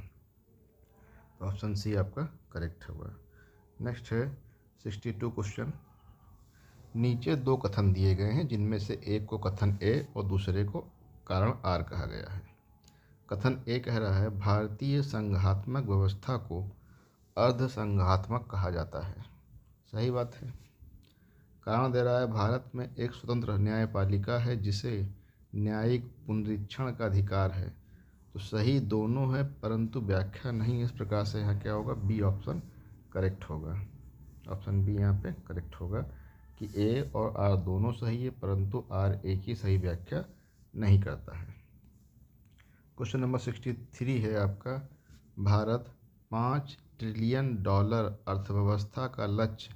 तो ऑप्शन सी आपका करेक्ट होगा। नेक्स्ट है 62 क्वेश्चन, नीचे 2 कथन दिए गए हैं जिनमें से एक को कथन ए और दूसरे को कारण आर कहा गया है। कथन ए कह रहा है, भारतीय संघात्मक व्यवस्था को अर्ध संघात्मक कहा जाता है। सही बात है। कारण दे रहा है, भारत में एक स्वतंत्र न्यायपालिका है जिसे न्यायिक पुनरीक्षण का अधिकार है। तो सही दोनों है, परंतु व्याख्या नहीं। इस प्रकार से यहाँ क्या होगा? बी ऑप्शन करेक्ट होगा। ऑप्शन बी यहाँ पे करेक्ट होगा कि ए और आर दोनों सही है, परंतु आर ए की सही व्याख्या नहीं करता है। क्वेश्चन नंबर 63 है आपका, भारत $5 ट्रिलियन अर्थव्यवस्था का लक्ष्य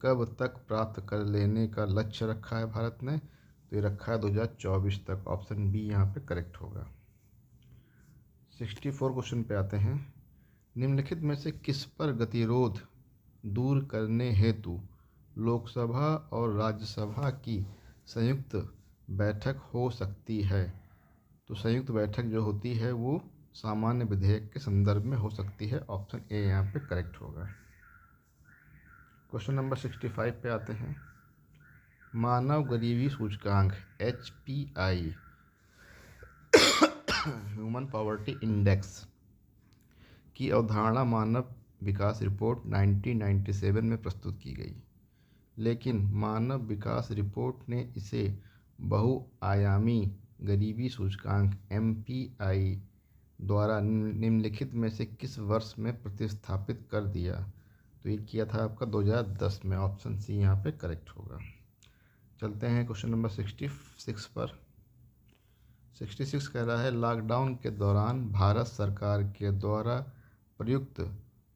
कब तक प्राप्त कर लेने का लक्ष्य रखा है भारत ने? तो ये रखा है 2024 तक। ऑप्शन बी यहाँ पे करेक्ट होगा। 64 क्वेश्चन पे आते हैं, निम्नलिखित में से किस पर गतिरोध दूर करने हेतु लोकसभा और राज्यसभा की संयुक्त बैठक हो सकती है? तो संयुक्त बैठक जो होती है वो सामान्य विधेयक के संदर्भ में हो सकती है। ऑप्शन ए यहाँ पे करेक्ट होगा। क्वेश्चन नंबर 65 पे आते हैं। मानव गरीबी सूचकांक HPI ह्यूमन पॉवर्टी इंडेक्स की अवधारणा मानव विकास रिपोर्ट 1997 में प्रस्तुत की गई, लेकिन मानव विकास रिपोर्ट ने इसे बहुआयामी गरीबी सूचकांक MPI द्वारा निम्नलिखित में से किस वर्ष में प्रतिस्थापित कर दिया? तो ये किया था आपका 2010 में। ऑप्शन सी यहाँ पे करेक्ट होगा। चलते हैं क्वेश्चन नंबर 66 पर। 66 कह रहा है, लॉकडाउन के दौरान भारत सरकार के द्वारा प्रयुक्त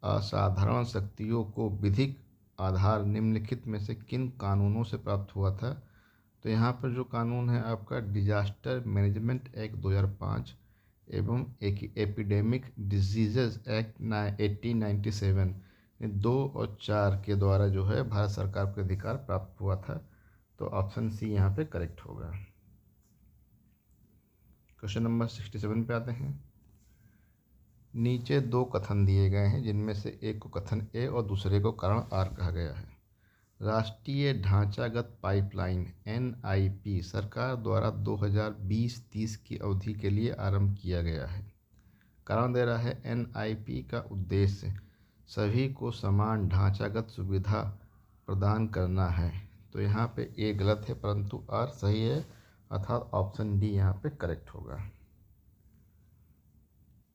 असाधारण शक्तियों को विधिक आधार निम्नलिखित में से किन कानूनों से प्राप्त हुआ था? तो यहाँ पर जो कानून है आपका डिजास्टर मैनेजमेंट एक्ट 2005 एवं एपिडेमिक डिजीजेज एक्ट 1897 2 और 4 के द्वारा जो है भारत सरकार को अधिकार प्राप्त हुआ था। तो ऑप्शन सी यहाँ पे करेक्ट होगा। क्वेश्चन नंबर 67 पे आते हैं। नीचे दो कथन दिए गए हैं, जिनमें से एक को कथन ए और दूसरे को कारण आर कहा गया है। राष्ट्रीय ढांचागत पाइपलाइन NIP सरकार द्वारा 2020-30 की अवधि के लिए आरंभ किया गया है। कारण दे रहा है NIP का उद्देश्य सभी को समान ढांचागत सुविधा प्रदान करना है। तो यहाँ पे ए गलत है परंतु आर सही है, अर्थात ऑप्शन डी यहाँ पे करेक्ट होगा।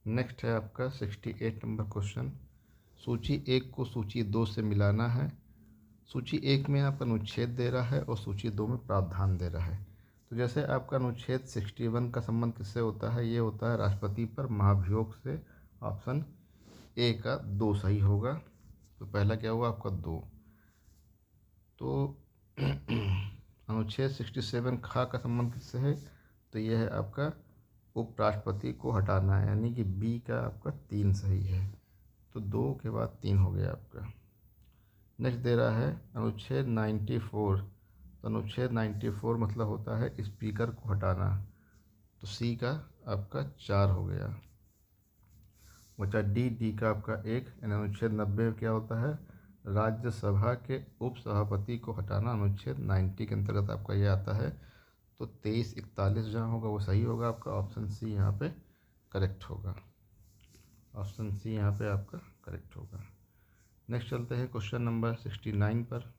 नेक्स्ट है आपका 68 नंबर क्वेश्चन। सूची 1 को सूची 2 से मिलाना है। सूची 1 में आपका अनुच्छेद दे रहा है और सूची 2 में प्रावधान दे रहा है। तो जैसे आपका अनुच्छेद 61 का संबंध किससे होता है? ये होता है राष्ट्रपति पर महाभियोग से। ऑप्शन ए का 2 सही होगा। तो पहला क्या हुआ आपका 2। तो अनुच्छेद 67 खा का संबंध किससे है? तो यह है आपका उपराष्ट्रपति को हटाना है, यानी कि बी का आपका 3 सही है। तो 2 के बाद 3 हो गया आपका। नेक्स्ट दे रहा है अनुच्छेद 94। तो अनुच्छेद 94 मतलब होता है स्पीकर को हटाना। तो सी का आपका 4 हो गया। बचा डी का आपका 1। अनुच्छेद 90 में क्या होता है? राज्यसभा के उपसभापति को हटाना। अनुच्छेद 90 के अंतर्गत आपका ये आता है। तो 23-41 जहाँ होगा वो सही होगा आपका। ऑप्शन सी यहाँ पे करेक्ट होगा। ऑप्शन सी यहाँ पे आपका करेक्ट होगा। नेक्स्ट चलते हैं क्वेश्चन नंबर 69 पर।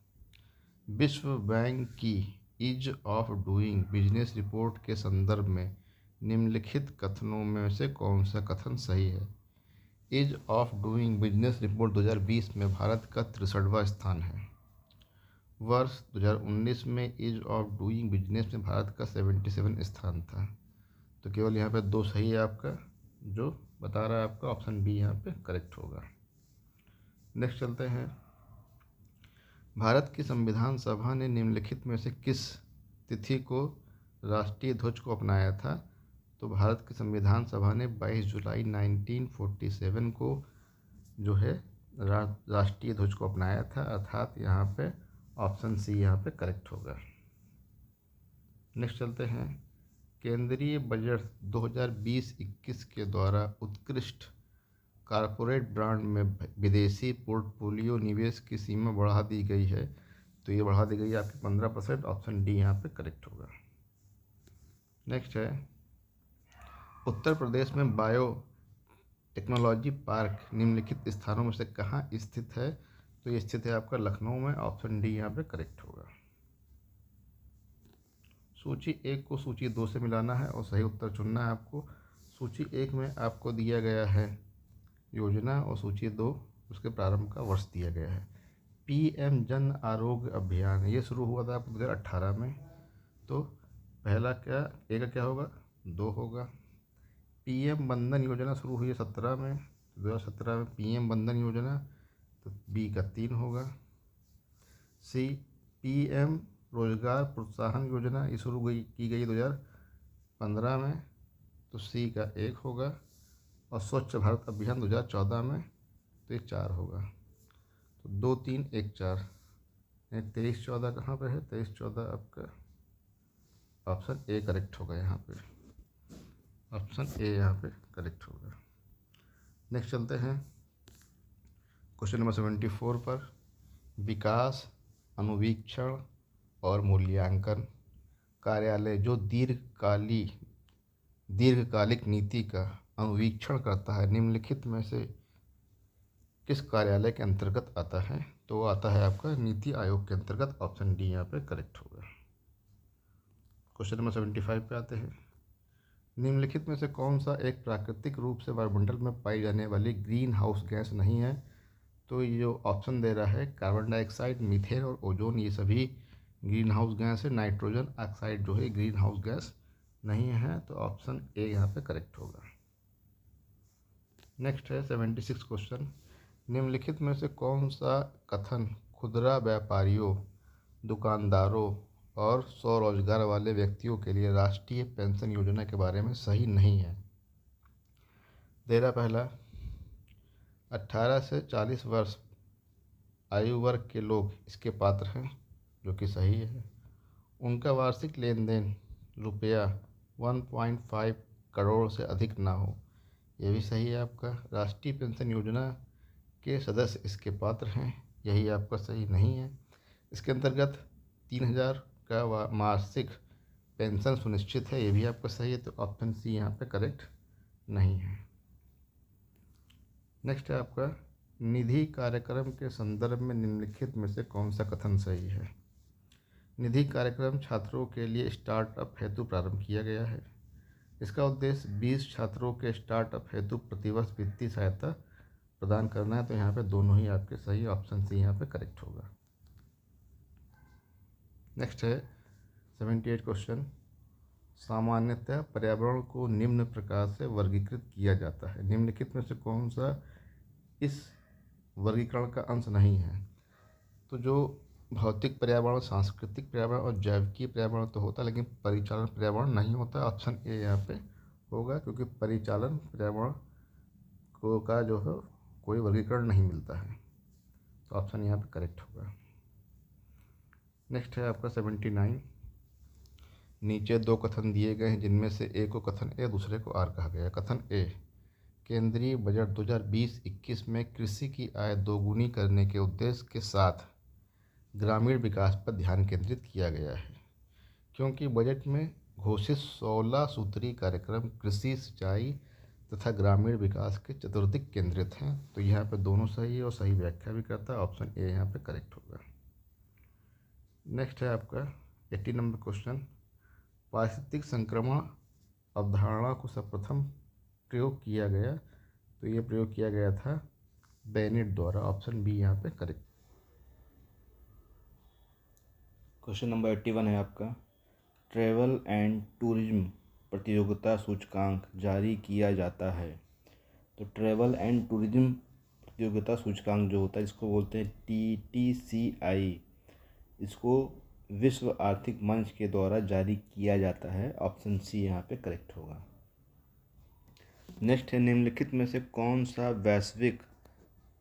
विश्व बैंक की ease of doing business report के संदर्भ में निम्नलिखित कथनों में से कौन सा कथन सही है? Ease of doing business report 2020 में भारत का 63वां स्थान है। वर्ष 2019 में ईज ऑफ डूइंग बिजनेस में भारत का 77 स्थान था। तो केवल यहाँ पे 2 सही है आपका, जो बता रहा है आपका ऑप्शन बी यहाँ पे करेक्ट होगा। नेक्स्ट चलते हैं। भारत की संविधान सभा ने निम्नलिखित में से किस तिथि को राष्ट्रीय ध्वज को अपनाया था? तो भारत की संविधान सभा ने 22 जुलाई 1947 को जो है राष्ट्रीय ध्वज को अपनाया था, अर्थात यहाँ पे ऑप्शन सी यहाँ पे करेक्ट होगा। नेक्स्ट चलते हैं। केंद्रीय बजट 2020-21 के द्वारा उत्कृष्ट कॉरपोरेट ब्रांड में विदेशी पोर्टफोलियो निवेश की सीमा बढ़ा दी गई है। तो ये बढ़ा दी गई है आपकी 15%। ऑप्शन डी यहाँ पे करेक्ट होगा। नेक्स्ट है, उत्तर प्रदेश में बायो टेक्नोलॉजी पार्क निम्नलिखित स्थानों में से कहाँ स्थित है? तो ये स्थित है आपका लखनऊ में। ऑप्शन डी यहाँ पे करेक्ट होगा। सूची 1 को सूची 2 से मिलाना है और सही उत्तर चुनना है आपको। सूची 1 में आपको दिया गया है योजना और सूची 2 उसके प्रारंभ का वर्ष दिया गया है। PM जन आरोग्य अभियान ये शुरू हुआ था 2018 में। तो पहला क्या ए का क्या होगा? 2 होगा। PM बंधन योजना शुरू हुई है 17 में। 2017 में PM बंधन योजना, तो बी का 3 होगा। सी PM रोजगार प्रोत्साहन योजना ये शुरू की गई 2015 में। तो सी का 1 होगा। और स्वच्छ भारत अभियान 2014 में, तो ये 4 होगा। तो 2, 3, 1, 4 23-14 कहाँ पे है? 23-14 आपका ऑप्शन ए करेक्ट होगा यहाँ पे। ऑप्शन ए यहाँ पे करेक्ट होगा। नेक्स्ट चलते हैं क्वेश्चन नंबर 74 पर। विकास, अनुवीक्षण और मूल्यांकन कार्यालय जो दीर्घकालिक नीति का अनुवीक्षण करता है निम्नलिखित में से किस कार्यालय के अंतर्गत आता है? तो वो आता है आपका नीति आयोग के अंतर्गत। ऑप्शन डी यहाँ पे करेक्ट होगा। क्वेश्चन नंबर 75 पे आते हैं। निम्नलिखित में से कौन सा एक प्राकृतिक रूप से वायुमंडल में पाई जाने वाली ग्रीन हाउस गैस नहीं है? तो ये जो ऑप्शन दे रहा है कार्बन डाइऑक्साइड, मीथेन और ओजोन, ये सभी ग्रीन हाउस गैस है। नाइट्रोजन ऑक्साइड जो है ग्रीन हाउस गैस नहीं है। तो ऑप्शन ए यहाँ पे करेक्ट होगा। नेक्स्ट है 76 क्वेश्चन। निम्नलिखित में से कौन सा कथन खुदरा व्यापारियों, दुकानदारों और स्वरोजगार वाले व्यक्तियों के लिए राष्ट्रीय पेंशन योजना के बारे में सही नहीं है? पहला, 18 से 40 वर्ष आयु वर्ग के लोग इसके पात्र हैं, जो कि सही है। उनका वार्षिक लेन देन रुपया 1.5 करोड़ से अधिक ना हो, ये भी सही है आपका। राष्ट्रीय पेंशन योजना के सदस्य इसके पात्र हैं, यही आपका सही नहीं है। इसके अंतर्गत 3000 का मासिक पेंशन सुनिश्चित है, ये भी आपका सही है। तो ऑप्शन सी यहाँ पे करेक्ट नहीं है। नेक्स्ट है आपका निधि कार्यक्रम के संदर्भ में निम्नलिखित में से कौन सा कथन सही है? निधि कार्यक्रम छात्रों के लिए स्टार्टअप हेतु प्रारंभ किया गया है। इसका उद्देश्य 20 छात्रों के स्टार्टअप हेतु प्रतिवर्ष वित्तीय सहायता प्रदान करना है। तो यहाँ पे दोनों ही आपके सही, ऑप्शन सी यहाँ पे करेक्ट होगा। नेक्स्ट है 78 क्वेश्चन। सामान्यतः पर्यावरण को निम्न प्रकार से वर्गीकृत किया जाता है, निम्नलिखित में से कौन सा इस वर्गीकरण का अंश नहीं है? तो जो भौतिक पर्यावरण, सांस्कृतिक पर्यावरण और जैविकीय पर्यावरण तो होता है, लेकिन परिचालन पर्यावरण नहीं होता। ऑप्शन ए यहाँ पे होगा, क्योंकि परिचालन पर्यावरण को का जो है कोई वर्गीकरण नहीं मिलता है। तो ऑप्शन यहाँ पे करेक्ट होगा। नेक्स्ट है आपका 79। नीचे दो कथन दिए गए हैं, जिनमें से एक को कथन ए, दूसरे को आर कहा गया है। कथन ए, केंद्रीय बजट 2020-21 में कृषि की आय दोगुनी करने के उद्देश्य के साथ ग्रामीण विकास पर ध्यान केंद्रित किया गया है। क्योंकि बजट में घोषित 16 सूत्री कार्यक्रम कृषि, सिंचाई तथा ग्रामीण विकास के चतुर्दिक केंद्रित हैं। तो यहाँ पे दोनों सही है और सही व्याख्या भी करता है। ऑप्शन ए यहाँ पे करेक्ट होगा। नेक्स्ट है आपका 80 नंबर क्वेश्चन। पारिस्थितिक संक्रमण अवधारणा को सर्वप्रथम प्रयोग किया गया, तो ये प्रयोग किया गया था बेनेट द्वारा। ऑप्शन बी यहाँ पे करेक्ट।
क्वेश्चन नंबर 81 है आपका। ट्रैवल एंड टूरिज्म प्रतियोगिता सूचकांक जारी किया जाता है। तो ट्रैवल एंड टूरिज्म प्रतियोगिता सूचकांक जो होता है, इसको बोलते हैं TTCI। इसको विश्व आर्थिक मंच के द्वारा जारी किया जाता है। ऑप्शन सी यहाँ पे करेक्ट होगा। नेक्स्ट है निम्नलिखित में से कौन सा वैश्विक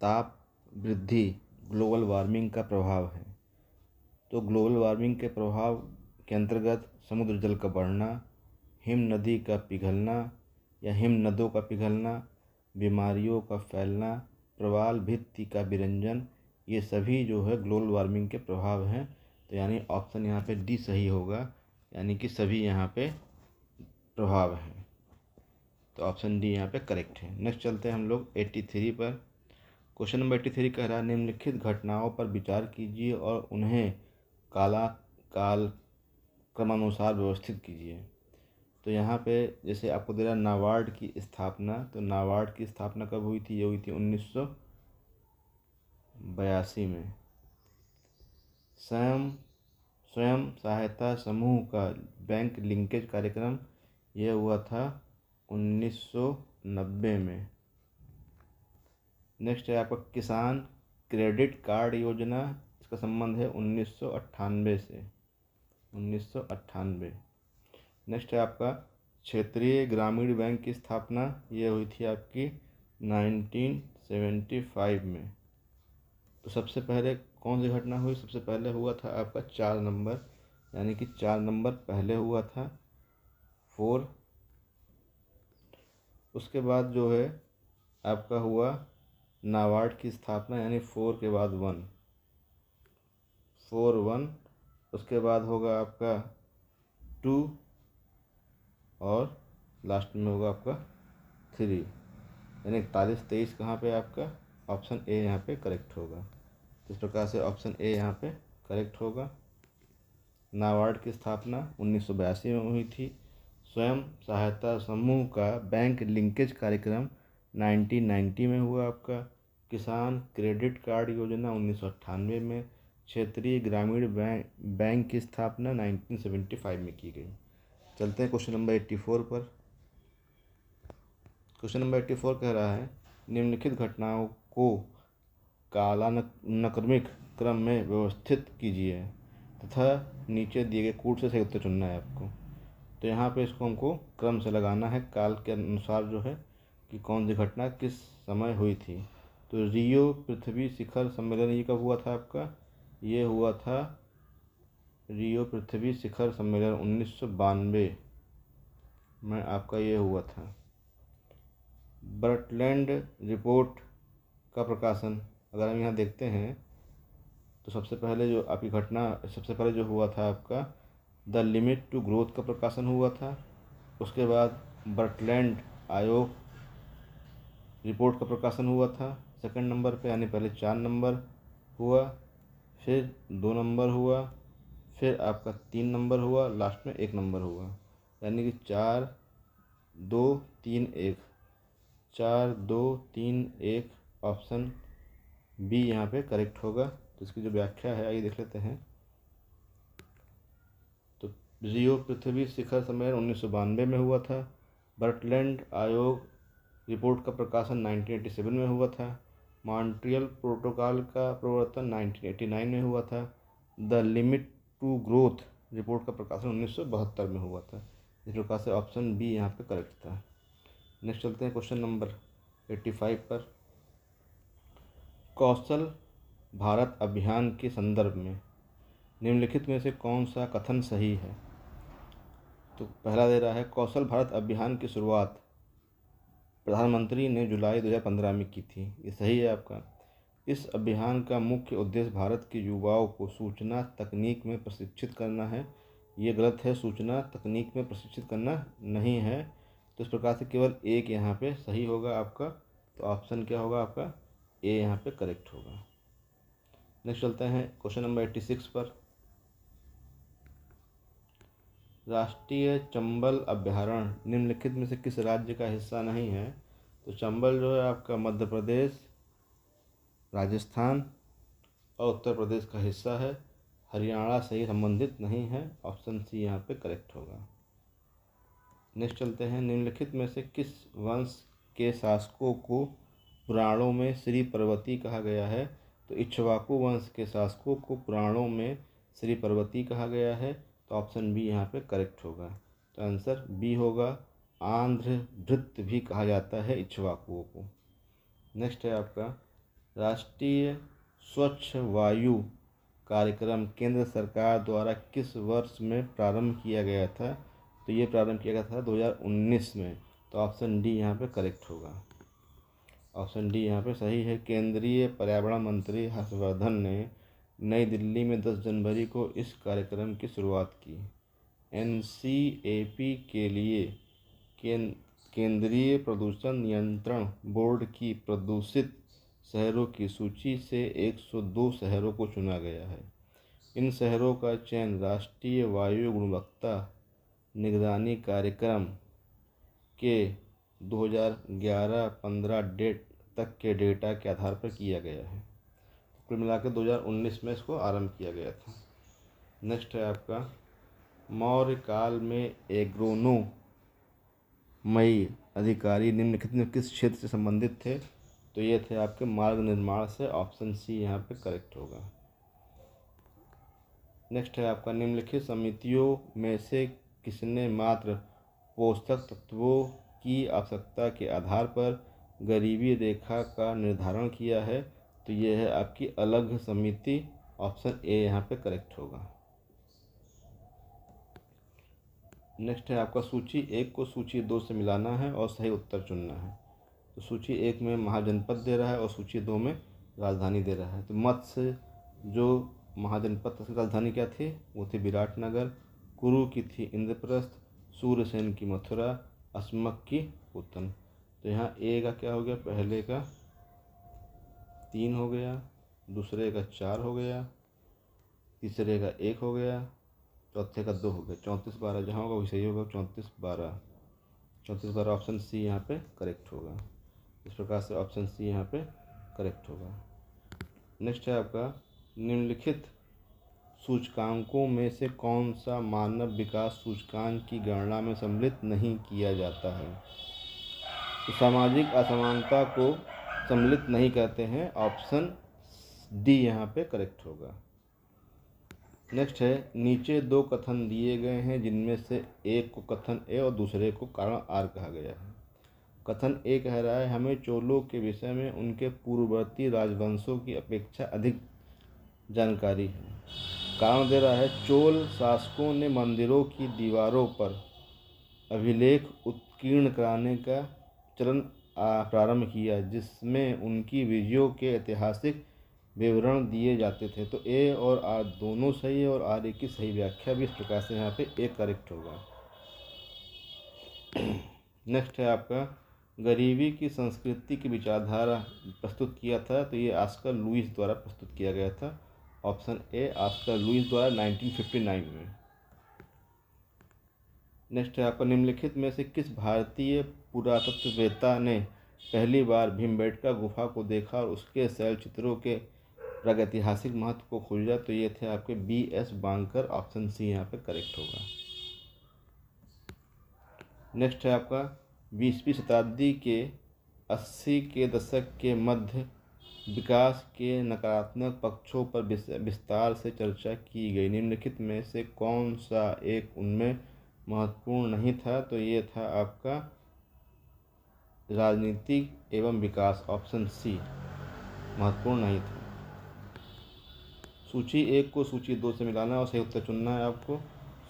ताप वृद्धि ग्लोबल वार्मिंग का प्रभाव है? तो ग्लोबल वार्मिंग के प्रभाव के अंतर्गत समुद्र जल का बढ़ना, हिम नदी का पिघलना या हिम नदों का पिघलना, बीमारियों का फैलना, प्रवाल भित्ति का विरंजन, ये सभी जो है ग्लोबल वार्मिंग के प्रभाव हैं। तो यानी ऑप्शन यहाँ पे डी सही होगा, यानी कि सभी यहाँ पे प्रभाव हैं। तो ऑप्शन डी यहाँ पे करेक्ट है। नेक्स्ट चलते हैं हम लोग 83 पर। क्वेश्चन नंबर 83 कह रहा है निम्नलिखित घटनाओं पर विचार कीजिए और उन्हें काल क्रमानुसार व्यवस्थित कीजिए। तो यहाँ पे जैसे आपको दे रहा नाबार्ड की स्थापना, तो नाबार्ड की स्थापना कब हुई थी? ये हुई थी 1982 में। स्वयं सहायता समूह का बैंक लिंकेज कार्यक्रम, यह हुआ था 1990 में। नेक्स्ट है आपका किसान क्रेडिट कार्ड योजना, इसका संबंध है 1998 से, 1998। नेक्स्ट है आपका क्षेत्रीय ग्रामीण बैंक की स्थापना, ये हुई थी आपकी 1975 में। तो सबसे पहले कौन सी घटना हुई? सबसे पहले हुआ था आपका 4 नंबर, यानी कि 4 नंबर पहले हुआ था 4 उसके बाद जो है आपका हुआ नाबार्ड की स्थापना, यानी 4 के बाद 1, 4 1। उसके बाद होगा आपका 2 और लास्ट में होगा आपका 3, यानी 41-23 कहाँ पे आपका ऑप्शन ए यहाँ पे करेक्ट होगा। इस प्रकार से ऑप्शन ए यहाँ पे करेक्ट होगा। नाबार्ड की स्थापना 1982 में हुई थी। स्वयं सहायता समूह का बैंक लिंकेज कार्यक्रम 1990 में हुआ आपका। किसान क्रेडिट कार्ड योजना 1998 में। क्षेत्रीय ग्रामीण बैंक की स्थापना 1975 में की गई। चलते हैं क्वेश्चन नंबर 84 पर। क्वेश्चन नंबर 84 कह रहा है, निम्नलिखित घटनाओं को कालानुक्रमिक क्रम में व्यवस्थित कीजिए तथा नीचे दिए गए कूट से सही उत्तर चुनना है आपको। तो यहाँ पे इसको हमको क्रम से लगाना है, काल के अनुसार जो है कि कौन सी घटना किस समय हुई थी। तो रियो पृथ्वी शिखर सम्मेलन ये कब हुआ था आपका? ये हुआ था रियो पृथ्वी शिखर सम्मेलन 1992 में आपका ये हुआ था। बर्टलैंड रिपोर्ट का प्रकाशन अगर हम यहाँ देखते हैं तो सबसे पहले जो आपकी घटना, सबसे पहले जो हुआ था आपका द लिमिट टू ग्रोथ का प्रकाशन हुआ था। उसके बाद बर्टलैंड आयोग रिपोर्ट का प्रकाशन हुआ था सेकंड नंबर पे, यानी पहले 4 नंबर हुआ, फिर 2 नंबर हुआ, फिर आपका 3 नंबर हुआ, लास्ट में 1 नंबर हुआ, यानी कि 4 2 3 1, 4 2 3 1 ऑप्शन बी यहाँ पे करेक्ट होगा। तो इसकी जो व्याख्या है आइए देख लेते हैं। तो रियो पृथ्वी शिखर सम्मेलन 1992 में हुआ था। बर्टलैंड आयोग रिपोर्ट का प्रकाशन 1987 में हुआ था। मॉन्ट्रियल प्रोटोकॉल का प्रवर्तन 1989 में हुआ था। The limit to growth report का प्रकाशन 1972 में हुआ था। इस प्रकार से ऑप्शन बी यहाँ पे करेक्ट था। नेक्स्ट चलते हैं क्वेश्चन नंबर 85 पर। कौशल भारत अभियान के संदर्भ में निम्नलिखित में से कौन सा कथन सही है? तो पहला दे रहा है, कौशल भारत अभियान की शुरुआत प्रधानमंत्री ने जुलाई 2015 में की थी। ये सही है आपका। इस अभियान का मुख्य उद्देश्य भारत के युवाओं को सूचना तकनीक में प्रशिक्षित करना है। ये गलत है, सूचना तकनीक में प्रशिक्षित करना नहीं है। तो इस प्रकार से केवल एक यहाँ पे सही होगा आपका। तो ऑप्शन क्या होगा आपका? ए यहाँ पे करेक्ट होगा। नेक्स्ट चलते हैं क्वेश्चन नंबर 86 पर। राष्ट्रीय चंबल अभयारण्य निम्नलिखित में से किस राज्य का हिस्सा नहीं है? तो चंबल जो है आपका मध्य प्रदेश, राजस्थान और उत्तर प्रदेश का हिस्सा है। हरियाणा से ही संबंधित नहीं है। ऑप्शन सी यहाँ पे करेक्ट होगा। नेक्स्ट चलते हैं, निम्नलिखित में से किस वंश के शासकों को पुराणों में श्री पर्वती कहा गया है? तो इक्ष्वाकु वंश के शासकों को पुराणों में श्री पर्वती कहा गया है। तो ऑप्शन बी यहाँ पे करेक्ट होगा। तो आंसर बी होगा। आंध्र भृत्य भी कहा जाता है इक्ष्वाकुओं को। नेक्स्ट है आपका, राष्ट्रीय स्वच्छ वायु कार्यक्रम केंद्र सरकार द्वारा किस वर्ष में प्रारंभ किया गया था? तो ये प्रारंभ किया गया था 2019 में। तो ऑप्शन डी यहाँ पे करेक्ट होगा। ऑप्शन डी यहाँ पे सही है। केंद्रीय पर्यावरण मंत्री हर्षवर्धन ने नई दिल्ली में 10 जनवरी को इस कार्यक्रम की शुरुआत की। NCAP के लिए केंद्रीय प्रदूषण नियंत्रण बोर्ड की प्रदूषित शहरों की सूची से 102 शहरों को चुना गया है। इन शहरों का चयन राष्ट्रीय वायु गुणवत्ता निगरानी कार्यक्रम के 2011-15 डेट तक के डेटा के आधार पर किया गया है। कुल मिलाकर 2019 में इसको आरंभ किया गया था। नेक्स्ट है आपका, मौर्य काल में एग्रोनोमई अधिकारी निम्नलिखित में किस क्षेत्र से संबंधित थे? तो ये थे आपके मार्ग निर्माण से। ऑप्शन सी यहाँ पे करेक्ट होगा। नेक्स्ट है आपका, निम्नलिखित समितियों में से किसने मात्र पोषक तत्वों की आवश्यकता के आधार पर गरीबी रेखा का निर्धारण किया है? तो ये है आपकी अलग समिति। ऑप्शन ए यहाँ पे करेक्ट होगा। नेक्स्ट है आपका सूची 1 को सूची 2 से मिलाना है और सही उत्तर चुनना है। तो सूची 1 में महाजनपद दे रहा है और सूची 2 में राजधानी दे रहा है। तो मत्स्य जो महाजनपद की राजधानी क्या थी, वो थी विराटनगर, कुरु की थी इंद्रप्रस्थ, सूर्यसेन की मथुरा, अस्मक की पुतन। तो यहाँ ए का क्या हो गया, पहले का 3 हो गया, दूसरे का 4 हो गया, तीसरे का 1 हो गया, चौथे का 2 हो गया। 34/12 जहाँ होगा वही सही होगा। 34/12 ऑप्शन सी यहाँ पे करेक्ट होगा। इस प्रकार से ऑप्शन सी यहाँ पे करेक्ट होगा। नेक्स्ट है आपका निम्नलिखित सूचकांकों में से कौन सा मानव विकास सूचकांक की गणना में सम्मिलित नहीं किया जाता है। तो सामाजिक असमानता को सम्मिलित नहीं करते हैं, ऑप्शन डी यहाँ पे करेक्ट होगा। नेक्स्ट है नीचे 2 कथन दिए गए हैं जिनमें से एक को कथन ए और दूसरे को कारण आर कहा गया है। कथन ए कह रहा है हमें चोलों के विषय में उनके पूर्ववर्ती राजवंशों की अपेक्षा अधिक जानकारी है। कारण दे रहा है चोल शासकों ने मंदिरों की दीवारों पर अभिलेख उत्कीर्ण कराने का चलन प्रारंभ किया, जिसमें उनकी विजयों के ऐतिहासिक विवरण दिए जाते थे। तो ए और आर दोनों सही है और आर ए की सही व्याख्या भी इस प्रकार से यहाँ पे ए करेक्ट होगा। नेक्स्ट है आपका गरीबी की संस्कृति की विचारधारा प्रस्तुत किया था। तो ये ऑस्कर लुईस द्वारा प्रस्तुत किया गया था। ऑप्शन ए ऑस्कर लुईस द्वारा 1959 में। नेक्स्ट है आपका निम्नलिखित में से किस भारतीय पुरातत्ववेत्ता ने पहली बार भीमबेटका गुफा को देखा और उसके शैल चित्रों के प्रागैतिहासिक महत्व को खोजा। तो ये थे आपके B.S. बांकर। ऑप्शन सी यहाँ पे करेक्ट होगा। नेक्स्ट है आपका 20वीं शताब्दी के 80 के दशक के मध्य विकास के नकारात्मक पक्षों पर विस्तार से चर्चा की गई। निम्नलिखित में से कौन सा एक उनमें महत्वपूर्ण नहीं था। तो ये था आपका राजनीतिक एवं विकास। ऑप्शन सी महत्वपूर्ण नहीं था। सूची 1 को सूची 2 से मिलाना है और सही उत्तर चुनना है आपको।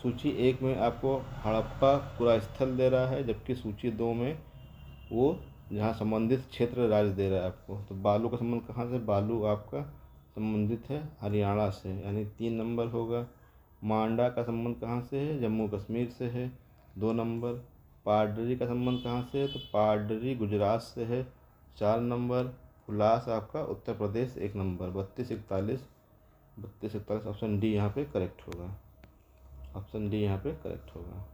सूची 1 में आपको हड़प्पा पूरा स्थल दे रहा है, जबकि सूची 2 में वो जहाँ संबंधित क्षेत्र राज्य दे रहा है आपको। तो बालू का संबंध कहाँ से, बालू आपका संबंधित है हरियाणा से, यानी 3 नंबर होगा। मांडा का संबंध कहाँ से है, जम्मू कश्मीर से है, 2 नंबर। पाडरी का संबंध कहाँ से है, तो पाडरी गुजरात से है, 4 नंबर। हुलास आपका Uttar Pradesh 1 number. 3241 option D यहाँ पे करेक्ट होगा। ऑप्शन डी यहाँ पे करेक्ट होगा।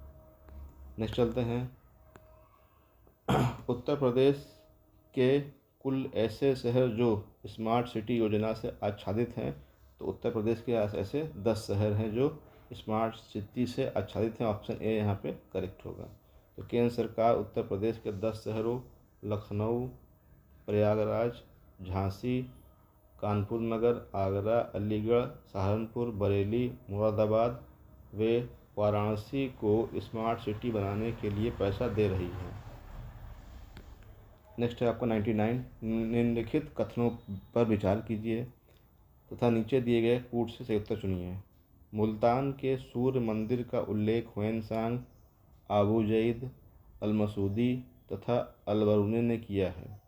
नेक्स्ट चलते हैं उत्तर प्रदेश के कुल ऐसे शहर जो स्मार्ट सिटी योजना से आच्छादित हैं। तो उत्तर प्रदेश के ऐसे 10 शहर हैं जो स्मार्ट सिटी से आच्छादित हैं। ऑप्शन ए यहाँ पे करेक्ट होगा। तो केंद्र सरकार उत्तर प्रदेश के 10 शहरों लखनऊ, प्रयागराज, झांसी, कानपुर नगर, आगरा, अलीगढ़, सहारनपुर, बरेली, मुरादाबाद व वाराणसी को स्मार्ट सिटी बनाने के लिए पैसा दे रही है। नेक्स्ट है आपका 99 निम्नलिखित कथनों पर विचार कीजिए तथा नीचे दिए गए कूट से सही उत्तर चुनिए। मुल्तान के सूर्य मंदिर का उल्लेख ह्वेनसांग, आबू जईद, अलमसूदी तथा अलबरूनी ने किया है।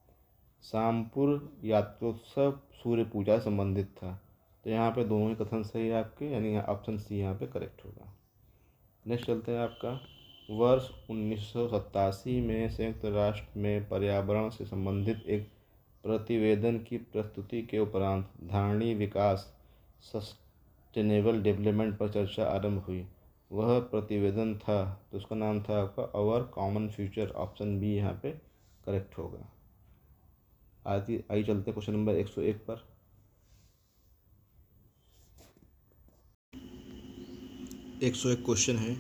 शामपुर यात्रोत्सव सूर्य पूजा से संबंधित था। तो यहाँ पे दोनों ही कथन सही है आपके, यानी ऑप्शन सी यहाँ पे करेक्ट होगा। नेक्स्ट चलते हैं आपका वर्ष 1987 में संयुक्त राष्ट्र में पर्यावरण से संबंधित एक प्रतिवेदन की प्रस्तुति के उपरांत धारणीय विकास सस्टेनेबल डेवलपमेंट पर चर्चा आरंभ हुई। वह प्रतिवेदन था, तो उसका नाम था आपका our common future. Option B यहाँ पे करेक्ट होगा। आइए चलते हैं क्वेश्चन नंबर 101 पर। एक क्वेश्चन है,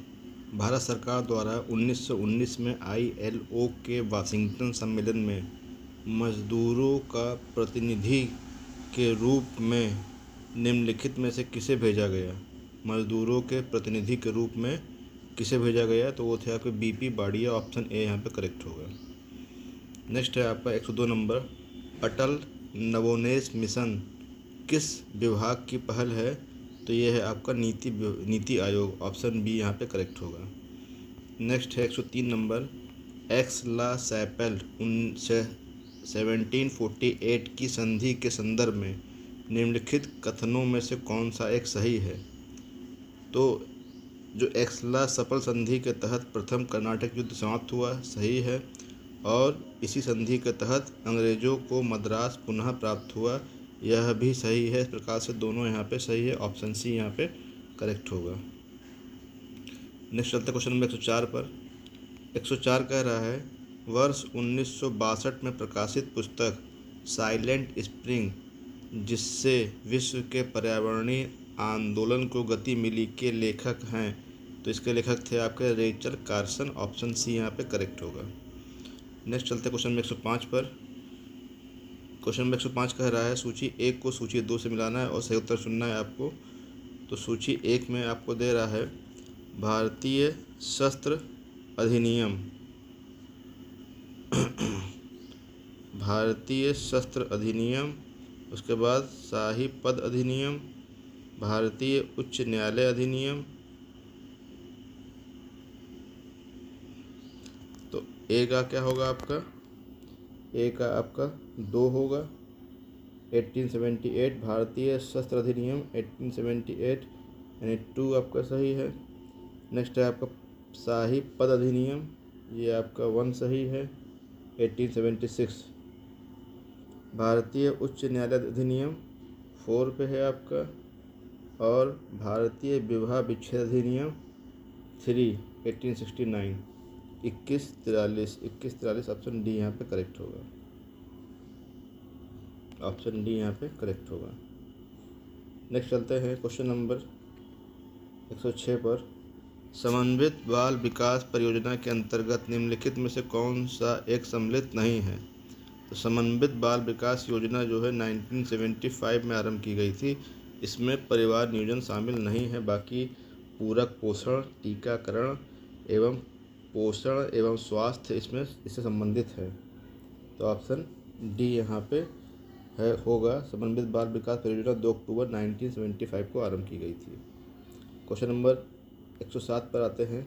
भारत सरकार द्वारा 1919 में ILO के वाशिंगटन सम्मेलन में मजदूरों का प्रतिनिधि के रूप में निम्नलिखित में से किसे भेजा गया। मजदूरों के प्रतिनिधि के रूप में किसे भेजा गया, तो वो थे आपके BP बाडिया। ऑप्शन ए यहाँ पे करेक्ट होगा। नेक्स्ट है आपका 102 नंबर, अटल नवोन्मेष मिशन किस विभाग की पहल है। तो ये है आपका नीति आयोग। ऑप्शन बी यहाँ पे करेक्ट होगा। नेक्स्ट है 103 नंबर। एक्स ला सैपेल 1748 की संधि के संदर्भ में निम्नलिखित कथनों में से कौन सा एक सही है? तो जो एक्सला सफल संधि के तहत प्रथम कर्नाटक युद्ध समाप्त हुआ, सही है। और इसी संधि के तहत अंग्रेजों को मद्रास पुनः प्राप्त हुआ, यह भी सही है। इस प्रकार से दोनों यहाँ पे सही है। ऑप्शन सी यहाँ पे करेक्ट होगा। नेक्स्ट चलते क्वेश्चन नंबर 104 पर। 104 कह रहा है, वर्ष 1962 में प्रकाशित पुस्तक साइलेंट स्प्रिंग, जिससे विश्व के पर्यावरणीय आंदोलन को गति मिली, के लेखक हैं? तो इसके लेखक थे आपके रेचल कार्सन। ऑप्शन सी यहाँ पे करेक्ट होगा। नेक्स्ट चलते क्वेश्चन नंबर 105 पर। क्वेश्चन नंबर 105 कह रहा है, सूची 1 को सूची 2 से मिलाना है और सही उत्तर चुनना है आपको। तो सूची 1 में आपको दे रहा है भारतीय शस्त्र अधिनियम, भारतीय शस्त्र अधिनियम, उसके बाद शाही पद अधिनियम, भारतीय उच्च न्यायालय अधिनियम। तो ए का क्या होगा आपका? ए का आपका 2 होगा। 1878 भारतीय शस्त्र अधिनियम 1878, यानी 2 आपका सही है। नेक्स्ट है आपका शाही पद अधिनियम, ये आपका 1 सही है। 1876 भारतीय उच्च न्यायालय अधिनियम 4 पे है आपका। और भारतीय विवाह विच्छेद अधिनियम 3 1869 2143 ऑप्शन डी यहाँ पे करेक्ट होगा। ऑप्शन डी यहाँ पे करेक्ट होगा। नेक्स्ट चलते हैं क्वेश्चन नंबर 106 पर। समन्वित बाल विकास परियोजना के अंतर्गत निम्नलिखित में से कौन सा एक सम्मिलित नहीं है? तो समन्वित बाल विकास योजना जो है 1975 में आरंभ की गई थी। इसमें परिवार नियोजन शामिल नहीं है। बाकी पूरक पोषण, टीकाकरण एवं पोषण एवं स्वास्थ्य इससे संबंधित है। तो ऑप्शन डी यहाँ पे है होगा। समन्वित बाल विकास परियोजना 2 अक्टूबर 1975 को आरंभ की गई थी। क्वेश्चन नंबर 107 पर आते हैं।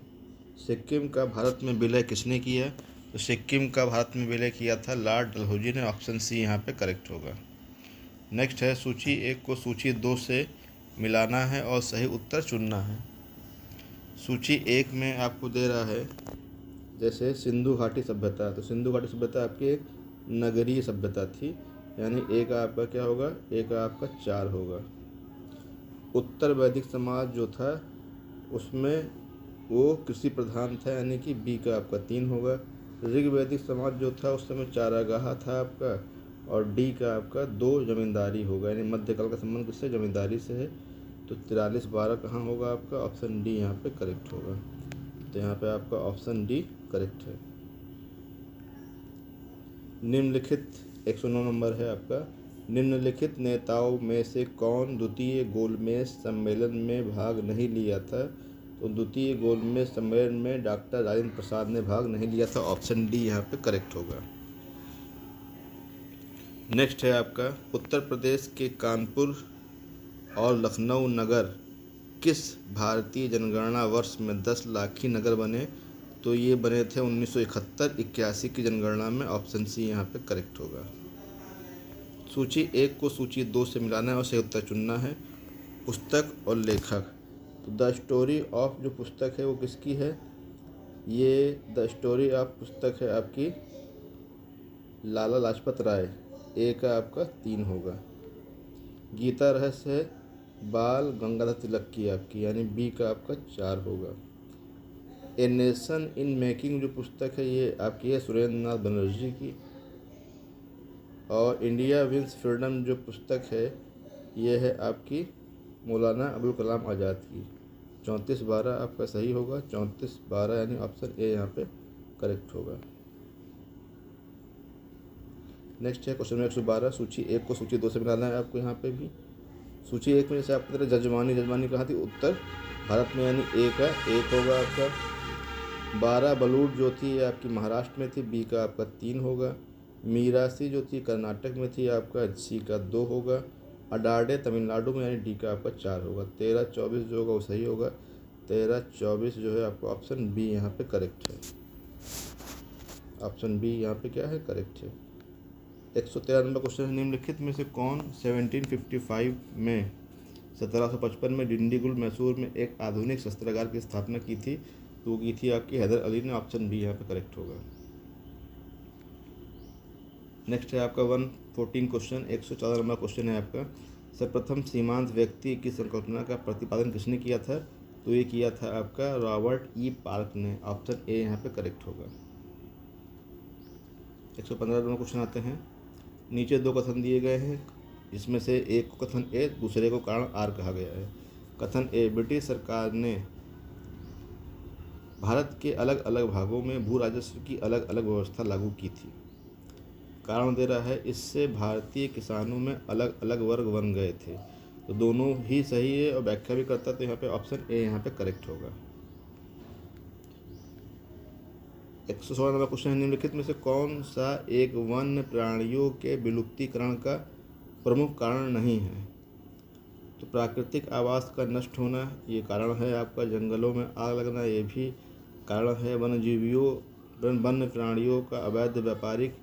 सिक्किम का भारत में विलय किसने किया? तो सिक्किम का भारत में विलय किया था लॉर्ड डलहौजी ने। ऑप्शन सी यहाँ पे करेक्ट होगा। नेक्स्ट है, सूची 1 को सूची 2 से मिलाना है और सही उत्तर चुनना है। सूची 1 में आपको दे रहा है जैसे सिंधु घाटी सभ्यता। तो सिंधु घाटी सभ्यता आपकी एक नगरीय सभ्यता थी, यानी ए का आपका क्या होगा? ए का आपका 4 होगा। उत्तर वैदिक समाज जो था उसमें वो कृषि प्रधान था, यानी कि बी का आपका 3 होगा। ऋग्वैदिक समाज जो था उस समय चारागाह था आपका, और डी का आपका 2 जमींदारी होगा, यानी मध्यकाल का संबंध किससे? जमींदारी से है। तो 43-12 कहाँ होगा आपका? ऑप्शन डी यहाँ पे करेक्ट होगा। तो यहाँ पे आपका ऑप्शन डी करेक्ट है। निम्नलिखित 109 नंबर है आपका। निम्नलिखित नेताओं में से कौन द्वितीय गोलमेज सम्मेलन में भाग नहीं लिया था? तो द्वितीय गोलमेज सम्मेलन में डॉक्टर राजेंद्र प्रसाद ने भाग नहीं लिया था। ऑप्शन डी यहाँ पे करेक्ट होगा। नेक्स्ट है आपका, उत्तर प्रदेश के कानपुर और लखनऊ नगर किस भारतीय जनगणना वर्ष में 10 लाखी नगर बने? तो ये बने थे 1971-81 की जनगणना में। ऑप्शन सी यहाँ पे करेक्ट होगा। सूची 1 को सूची 2 से मिलाना है और सही उत्तर चुनना है। पुस्तक और लेखक। तो द स्टोरी ऑफ जो पुस्तक है वो किसकी है? ये द स्टोरी ऑफ पुस्तक है आपकी लाला लाजपत राय। ए का आपका 3 होगा। गीता रहस्य है बाल गंगाधर तिलक की आपकी, यानी बी का आपका 4 होगा। ए नेशन इन मेकिंग जो पुस्तक है ये आपकी है सुरेंद्र नाथ बनर्जी की। और इंडिया विंस फ्रीडम जो पुस्तक है ये है आपकी मौलाना अबुल कलाम आज़ाद की। 34-12 आपका सही होगा। 34-12 यानी ऑप्शन ए यहाँ पे करेक्ट होगा। नेक्स्ट है क्वेश्चन नंबर 112। सूची 1 को सूची 2 से मिलाना है आपको। यहाँ पे भी सूची 1 में जैसे आपको तरह जजमानी कहाँ थी? उत्तर भारत में, यानी ए का 1 होगा आपका। 12 बलूट जो थी ये आपकी महाराष्ट्र में थी। बी का आपका 3 होगा। मीरासी जो थी कर्नाटक में थी आपका। सी का 2 होगा। अडाडे तमिलनाडु में, यानी डी का आपका 4 होगा। 13-24 जो होगा वो सही होगा। 13, 24 जो है आपका ऑप्शन बी यहाँ पे करेक्ट है। ऑप्शन बी यहाँ पे क्या है, करेक्ट है। 113 नंबर क्वेश्चन है, निम्नलिखित में से कौन 1755 में 1755 में डिंडीगुल मैसूर में एक आधुनिक शस्त्रागार की स्थापना की थी? तो वो की थी आपकी हैदर अली ने। ऑप्शन बी यहाँ पे करेक्ट होगा। नेक्स्ट है आपका 114 क्वेश्चन, 114 नंबर क्वेश्चन है आपका, सर्वप्रथम सीमांत व्यक्ति की संकल्पना का प्रतिपादन किसने किया था? तो ये किया था आपका रॉबर्ट ई पार्क ने। ऑप्शन ए यहाँ पे करेक्ट होगा। 115 नंबर क्वेश्चन आते हैं, नीचे दो कथन दिए गए हैं, इसमें से एक को कथन ए, दूसरे को कारण आर कहा गया है। कथन ए, ब्रिटिश सरकार ने भारत के अलग अलग भागों में भू राजस्व की अलग अलग व्यवस्था लागू की थी। कारण दे रहा है, इससे भारतीय किसानों में अलग अलग वर्ग बन गए थे। तो दोनों ही सही है और व्याख्या भी करता, तो यहाँ पे ऑप्शन ए यहाँ पे करेक्ट होगा। 116 नंबर क्वेश्चन है, निम्नलिखित में से कौन सा एक वन्य प्राणियों के विलुप्तीकरण का प्रमुख कारण नहीं है? तो प्राकृतिक आवास का नष्ट होना ये कारण है आपका, जंगलों में आग लगना ये भी कारण है, वन्य प्राणियों का अवैध व्यापारिक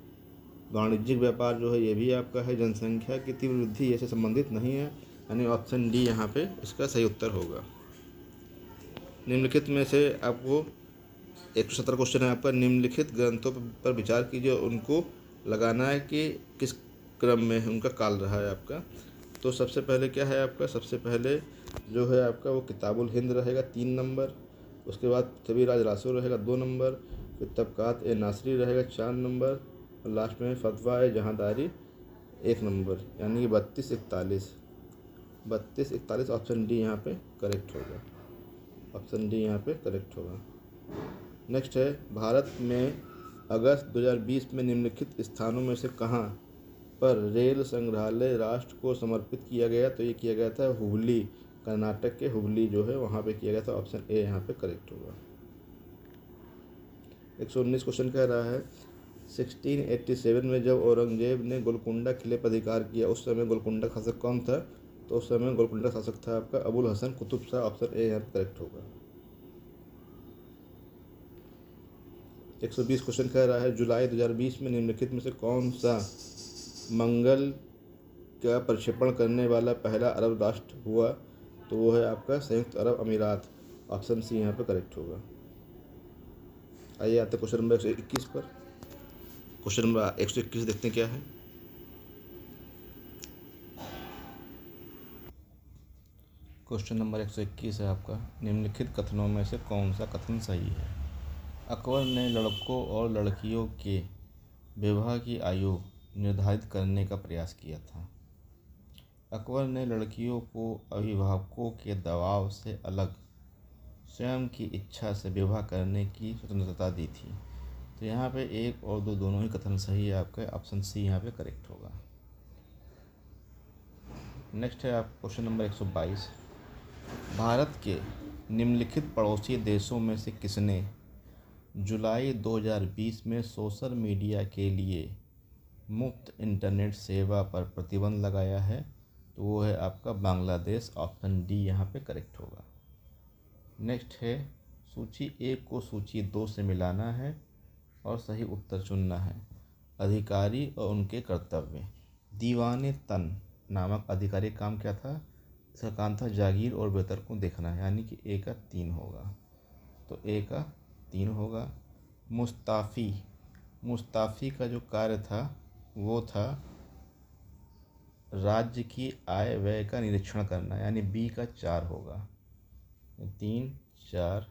वाणिज्यिक व्यापार जो है ये भी आपका है, जनसंख्या की तीव्र वृद्धि ये से संबंधित नहीं है, यानी ऑप्शन डी यहाँ पे इसका सही उत्तर होगा। निम्नलिखित में से आपको 117 क्वेश्चन है आपका, निम्नलिखित ग्रंथों पर विचार कीजिए, उनको लगाना है कि किस क्रम में उनका काल रहा है आपका। तो सबसे पहले क्या है आपका, सबसे पहले जो है आपका वो किताबुल हिंद रहेगा 3 नंबर, उसके बाद कबीराज रासो रहेगा 2 नंबर, फिर तबकात ए नासरी रहेगा 4 नंबर, और लास्ट में फतवा ए जहांदारी 1 नंबर, यानी कि 32-41 ऑप्शन डी यहाँ पे करेक्ट होगा। ऑप्शन डी यहाँ पे करेक्ट होगा। नेक्स्ट है, भारत में अगस्त 2020 में निम्नलिखित स्थानों में से कहाँ पर रेल संग्रहालय राष्ट्र को समर्पित किया गया? तो ये किया गया था हुबली, कर्नाटक के हुबली जो है वहाँ पे किया गया था। ऑप्शन ए यहाँ पे करेक्ट होगा। 119 क्वेश्चन कह रहा है, 1687 में जब औरंगजेब ने गोलकुंडा किले पर अधिकार किया, उस समय गोलकुंडा का शासक कौन था? तो उस समय गोलकुंडा का शासक था आपका अबुल हसन कुतुब शाह। ऑप्शन ए यहाँ पे करेक्ट होगा। 120 क्वेश्चन कह रहा है, जुलाई 2020 में निम्नलिखित में से कौन सा मंगल का प्रक्षेपण करने वाला पहला अरब राष्ट्र हुआ? तो वो है आपका संयुक्त अरब अमीरात। ऑप्शन सी यहाँ पे करेक्ट होगा। आइए आते क्वेश्चन नंबर 121 पर। क्वेश्चन नंबर 121 देखते हैं क्या है। क्वेश्चन नंबर 121 है आपका, निम्नलिखित कथनों में से कौन सा कथन सही है? अकबर ने लड़कों और लड़कियों के विवाह की आयु निर्धारित करने का प्रयास किया था। अकबर ने लड़कियों को अभिभावकों के दबाव से अलग स्वयं की इच्छा से विवाह करने की स्वतंत्रता दी थी। तो यहाँ पे 1 और 2 दोनों ही कथन सही है आपका। ऑप्शन सी यहाँ पे करेक्ट होगा। नेक्स्ट है आप क्वेश्चन नंबर 122, भारत के निम्नलिखित पड़ोसी देशों में से किसने जुलाई 2020 में सोशल मीडिया के लिए मुफ्त इंटरनेट सेवा पर प्रतिबंध लगाया है? तो वो है आपका बांग्लादेश। ऑप्शन डी यहाँ पे करेक्ट होगा। नेक्स्ट है, सूची 1 को सूची 2 से मिलाना है और सही उत्तर चुनना है। अधिकारी और उनके कर्तव्य। दीवाने तन नामक अधिकारी काम क्या था? इसका काम था जागीर और बेहतर को देखना, यानी कि ए का 3 होगा। तो ए का 3 होगा। मुस्ताफ़ी का जो कार्य था वो था राज्य की आय व्यय का निरीक्षण करना, यानी बी का 4 होगा। 3, 4।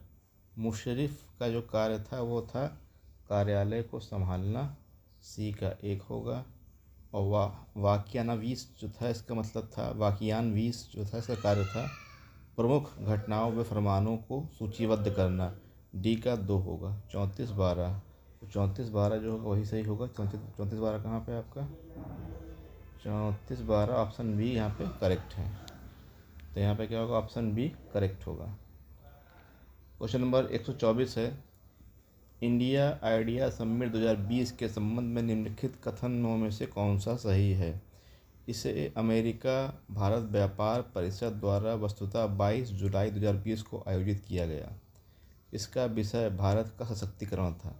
मुशर्रिफ का जो कार्य था वो था कार्यालय को संभालना, सी का 1 होगा। और वाकियानवीस जो था इसका मतलब था, वाकियानवीस जो था इसका कार्य था प्रमुख घटनाओं व फरमानों को सूचीबद्ध करना, डी का 2 होगा। 34-12, तो 34-12 जो होगा वही सही होगा। 34-12 कहाँ पे आपका? 34-12 ऑप्शन बी यहाँ पे करेक्ट है। तो यहाँ पे क्या होगा? ऑप्शन बी करेक्ट होगा। क्वेश्चन नंबर 124 है, इंडिया आइडिया समिट 2020 के संबंध में निम्नलिखित कथनों में से कौन सा सही है? इसे अमेरिका भारत व्यापार परिषद द्वारा वस्तुतः 22 जुलाई 2020 को आयोजित किया गया। इसका विषय भारत का सशक्तिकरण था।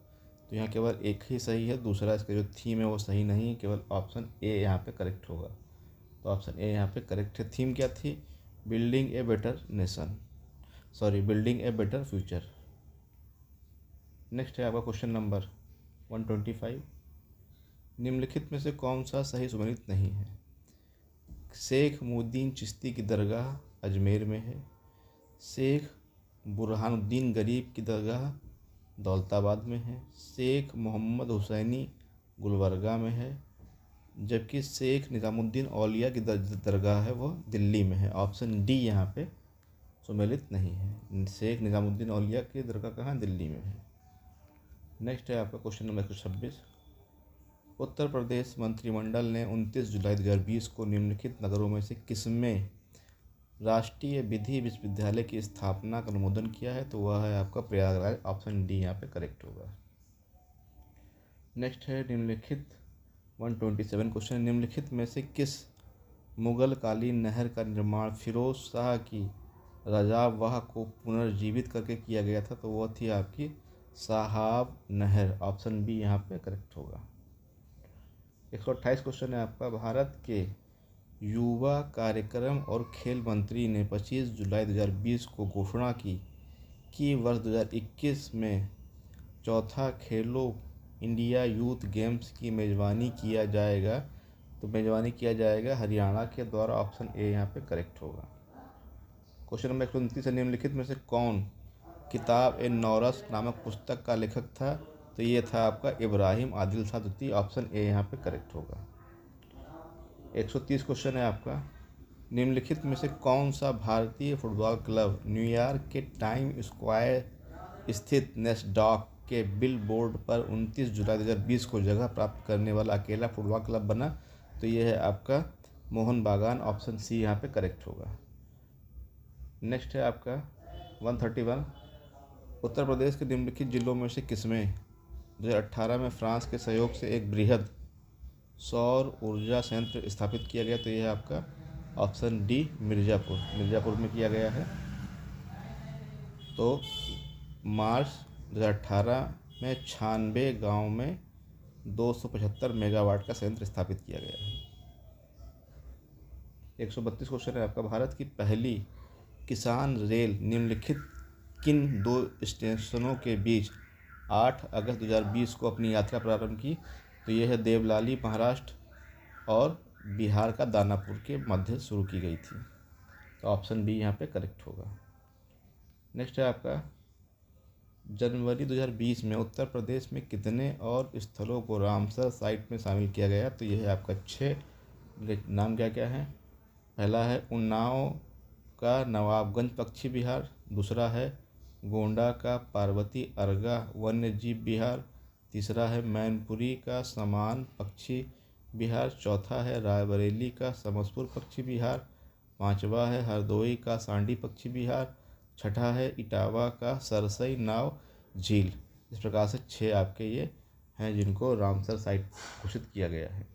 तो यहाँ केवल एक ही सही है, दूसरा इसका जो थीम है वो सही नहीं है, केवल ऑप्शन ए यहाँ पे करेक्ट होगा। तो ऑप्शन ए यहाँ पे करेक्ट है। थीम क्या थी? Building a better nation, building a better future. Next है आपका क्वेश्चन नंबर 125। निम्नलिखित में से कौन सा सही सुमेलित नहीं है? शेख मुद्दीन चिश्ती की दरगाह अजमेर में है। शेख बुरहानुद्दीन गरीब की दरगाह दौलताबाद में है। शेख मोहम्मद हुसैनी गुलबर्गा में है। जबकि शेख निज़ामुद्दीन औलिया की दरगाह है वो दिल्ली में है। ऑप्शन डी यहाँ पे सुमेलित नहीं है। शेख निज़ामुद्दीन औलिया की दरगाह कहाँ? दिल्ली में है। नेक्स्ट है आपका क्वेश्चन नंबर 126। उत्तर प्रदेश मंत्रिमंडल ने 29 जुलाई 2020 को निम्नलिखित नगरों में से किसमें राष्ट्रीय विधि विश्वविद्यालय की स्थापना का अनुमोदन किया है? तो वह है आपका प्रयागराज। ऑप्शन डी यहाँ पे करेक्ट होगा। नेक्स्ट है निम्नलिखित 127 क्वेश्चन। निम्नलिखित में से किस मुगल कालीन नहर का निर्माण फिरोज शाह की रजावह को पुनर्जीवित करके किया गया था? तो वह थी आपकी साहाब नहर। ऑप्शन बी यहाँ पे करेक्ट होगा। 128 क्वेश्चन है आपका। भारत के युवा कार्यक्रम और खेल मंत्री ने 25 जुलाई 2020 को घोषणा की कि वर्ष 2021 में चौथा खेलो इंडिया यूथ गेम्स की मेज़बानी किया जाएगा। तो मेज़बानी किया जाएगा हरियाणा के द्वारा। ऑप्शन ए यहाँ पे करेक्ट होगा। क्वेश्चन नंबर 129 है। निम्नलिखित में से कौन किताब ए नौरस नामक पुस्तक का लेखक था? तो ये था आपका इब्राहिम आदिल शाह द्वितीय। ऑप्शन ए यहाँ पे करेक्ट होगा। 130 क्वेश्चन है आपका। निम्नलिखित में से कौन सा भारतीय फुटबॉल क्लब न्यूयॉर्क के टाइम स्क्वायर स्थित नेस्डॉक के बिल बोर्ड पर 29 जुलाई 2020 को जगह प्राप्त करने वाला अकेला फुटबॉल क्लब बना? तो ये है आपका मोहन बागान। ऑप्शन सी यहाँ पे करेक्ट होगा। नेक्स्ट है आपका 131। उत्तर प्रदेश के निम्नलिखित जिलों में से किसमें 2018 में फ्रांस के सहयोग से एक बृहद सौर ऊर्जा संयंत्र स्थापित किया गया? तो यह है आपका ऑप्शन डी मिर्ज़ापुर में किया गया है। तो मार्च 2018 में 96 गाँव में 275 मेगावाट का संयंत्र स्थापित किया गया है। 132 क्वेश्चन है आपका। भारत की पहली किसान रेल निम्नलिखित किन दो स्टेशनों के बीच 8 अगस्त 2020 को अपनी यात्रा प्रारंभ की? तो यह है देवलाली महाराष्ट्र और बिहार का दानापुर के मध्य शुरू की गई थी। तो ऑप्शन बी यहाँ पे करेक्ट होगा। नेक्स्ट है आपका जनवरी 2020 में उत्तर प्रदेश में कितने और स्थलों को रामसर साइट में शामिल किया गया? तो यह है आपका 6। नाम क्या क्या है? पहला है उन्नाव का नवाबगंज पक्षी विहार। दूसरा है गोंडा का पार्वती अर्गा वन्य जीव विहार। तीसरा है मैनपुरी का समान पक्षी विहार। चौथा है रायबरेली का समसपुर पक्षी विहार। पांचवा है हरदोई का सांडी पक्षी विहार। छठा है इटावा का सरसई नाव झील। इस प्रकार से 6 आपके ये हैं जिनको रामसर साइट घोषित किया गया है।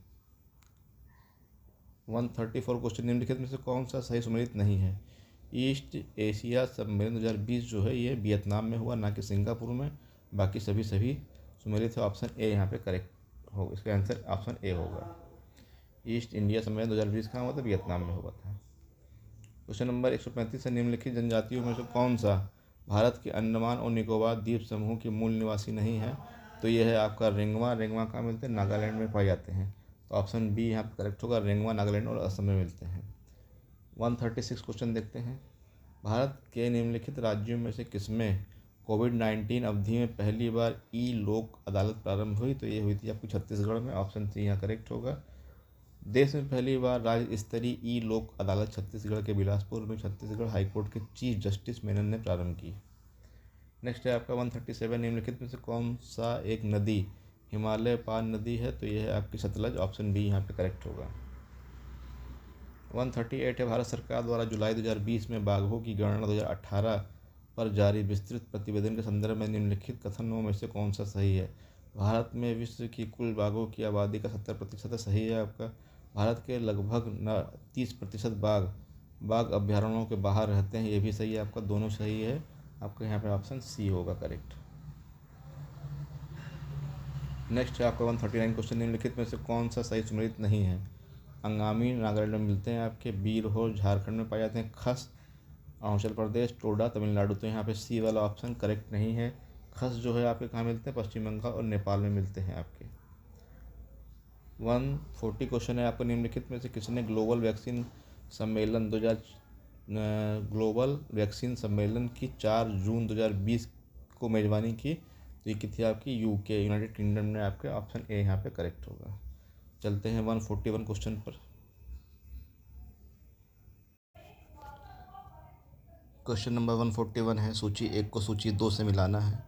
134 क्वेश्चन। निम्नलिखित में से कौन सा सही सुमेलित नहीं है? ईस्ट एशिया सम्मेलन 2020 जो है ये वियतनाम में हुआ, ना कि सिंगापुर में। बाकी सभी सुमेलित है। ऑप्शन ए यहाँ पे करेक्ट होगा। इसका आंसर ऑप्शन ए होगा। ईस्ट इंडिया सम्मेलन 2020 कहाँ हुआ था? वियतनाम में हुआ था। क्वेश्चन नंबर 135 है। निम्नलिखित जनजातियों में से कौन सा भारत के अंडमान और निकोबार द्वीप समूह के मूल निवासी नहीं है? तो यह है आपका रेंगमा। रेंगमा कहाँ मिलते हैं? नागालैंड में पाए जाते हैं। तो ऑप्शन बी यहाँ पर करेक्ट होगा। रेंगमा नागालैंड और असम में मिलते हैं। 136 क्वेश्चन देखते हैं। भारत के निम्नलिखित राज्यों में से किसमें कोविड-19 अवधि में पहली बार ई लोक अदालत प्रारंभ हुई? तो ये हुई थी आपकी छत्तीसगढ़ में। ऑप्शन सी यहाँ करेक्ट होगा। देश में पहली बार राज्य स्तरीय ई लोक अदालत छत्तीसगढ़ के बिलासपुर में छत्तीसगढ़ हाईकोर्ट के चीफ जस्टिस मेनन ने प्रारंभ की। नेक्स्ट है आपका 137। निम्नलिखित में से कौन सा एक नदी हिमालय पार नदी है? तो यह है आपकी सतलज। ऑप्शन बी यहाँ पे करेक्ट होगा। 138 है। भारत सरकार द्वारा जुलाई 2020 में बाघों की गणना 2018 पर जारी विस्तृत प्रतिवेदन के संदर्भ में निम्नलिखित कथनों में से कौन सा सही है? भारत में विश्व की कुल बाघों की आबादी का 70% सही है आपका। भारत के लगभग 30% बाघ अभ्यारण्यों के बाहर रहते हैं, ये भी सही है आपका, दोनों सही है आपका, यहाँ पे ऑप्शन सी होगा करेक्ट। नेक्स्ट है आपका 139 क्वेश्चन, निम्नलिखित में से कौन सा सही सुमेलित नहीं है? अंगामी नागालैंड में मिलते हैं आपके, बीरहोर झारखंड में पाए जाते हैं, खस अरुणाचल प्रदेश, टोडा तमिलनाडु। तो यहाँ पे सी वाला ऑप्शन करेक्ट नहीं है। खस जो है आपके कहाँ मिलते हैं? पश्चिम बंगाल और नेपाल में मिलते हैं आपके। 140 क्वेश्चन है आपको, निम्नलिखित में से किसने ग्लोबल वैक्सीन सम्मेलन की 4 जून 2020 को मेजबानी की? तो ये थी आपकी यूके, यूनाइटेड किंगडम ने। आपके ऑप्शन ए यहाँ पे करेक्ट होगा। चलते हैं 141 क्वेश्चन पर।
क्वेश्चन नंबर 141 है, सूची 1 को सूची 2 से मिलाना है।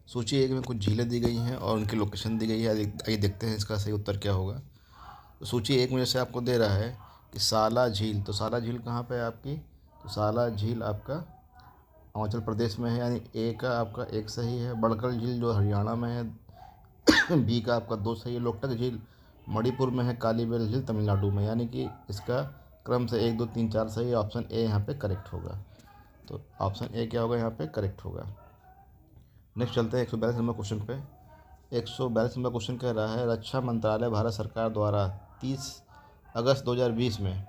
सूची 1 में कुछ झीलें दी गई हैं और उनकी लोकेशन दी गई है। आइए देखते हैं इसका सही उत्तर क्या होगा। तो सूची 1 में जैसे आपको दे रहा है कि साला झील, तो साला झील कहाँ पे है आपकी? तो साला झील आपका अरुणाचल प्रदेश में है, यानी ए का आपका 1 सही है। बड़कल झील जो हरियाणा में है, बी का आपका 2 सही है। लोकटक झील मणिपुर में है। कालीबेल झील तमिलनाडु में, यानी कि इसका क्रम से 1 2 3 4 सही है। ऑप्शन ए यहाँ पे करेक्ट होगा। तो ऑप्शन ए क्या होगा? यहाँ पे करेक्ट होगा। नेक्स्ट चलते हैं 142 नंबर क्वेश्चन पे। 142 नंबर क्वेश्चन कह रहा है, रक्षा मंत्रालय भारत सरकार द्वारा 30 अगस्त 2020 में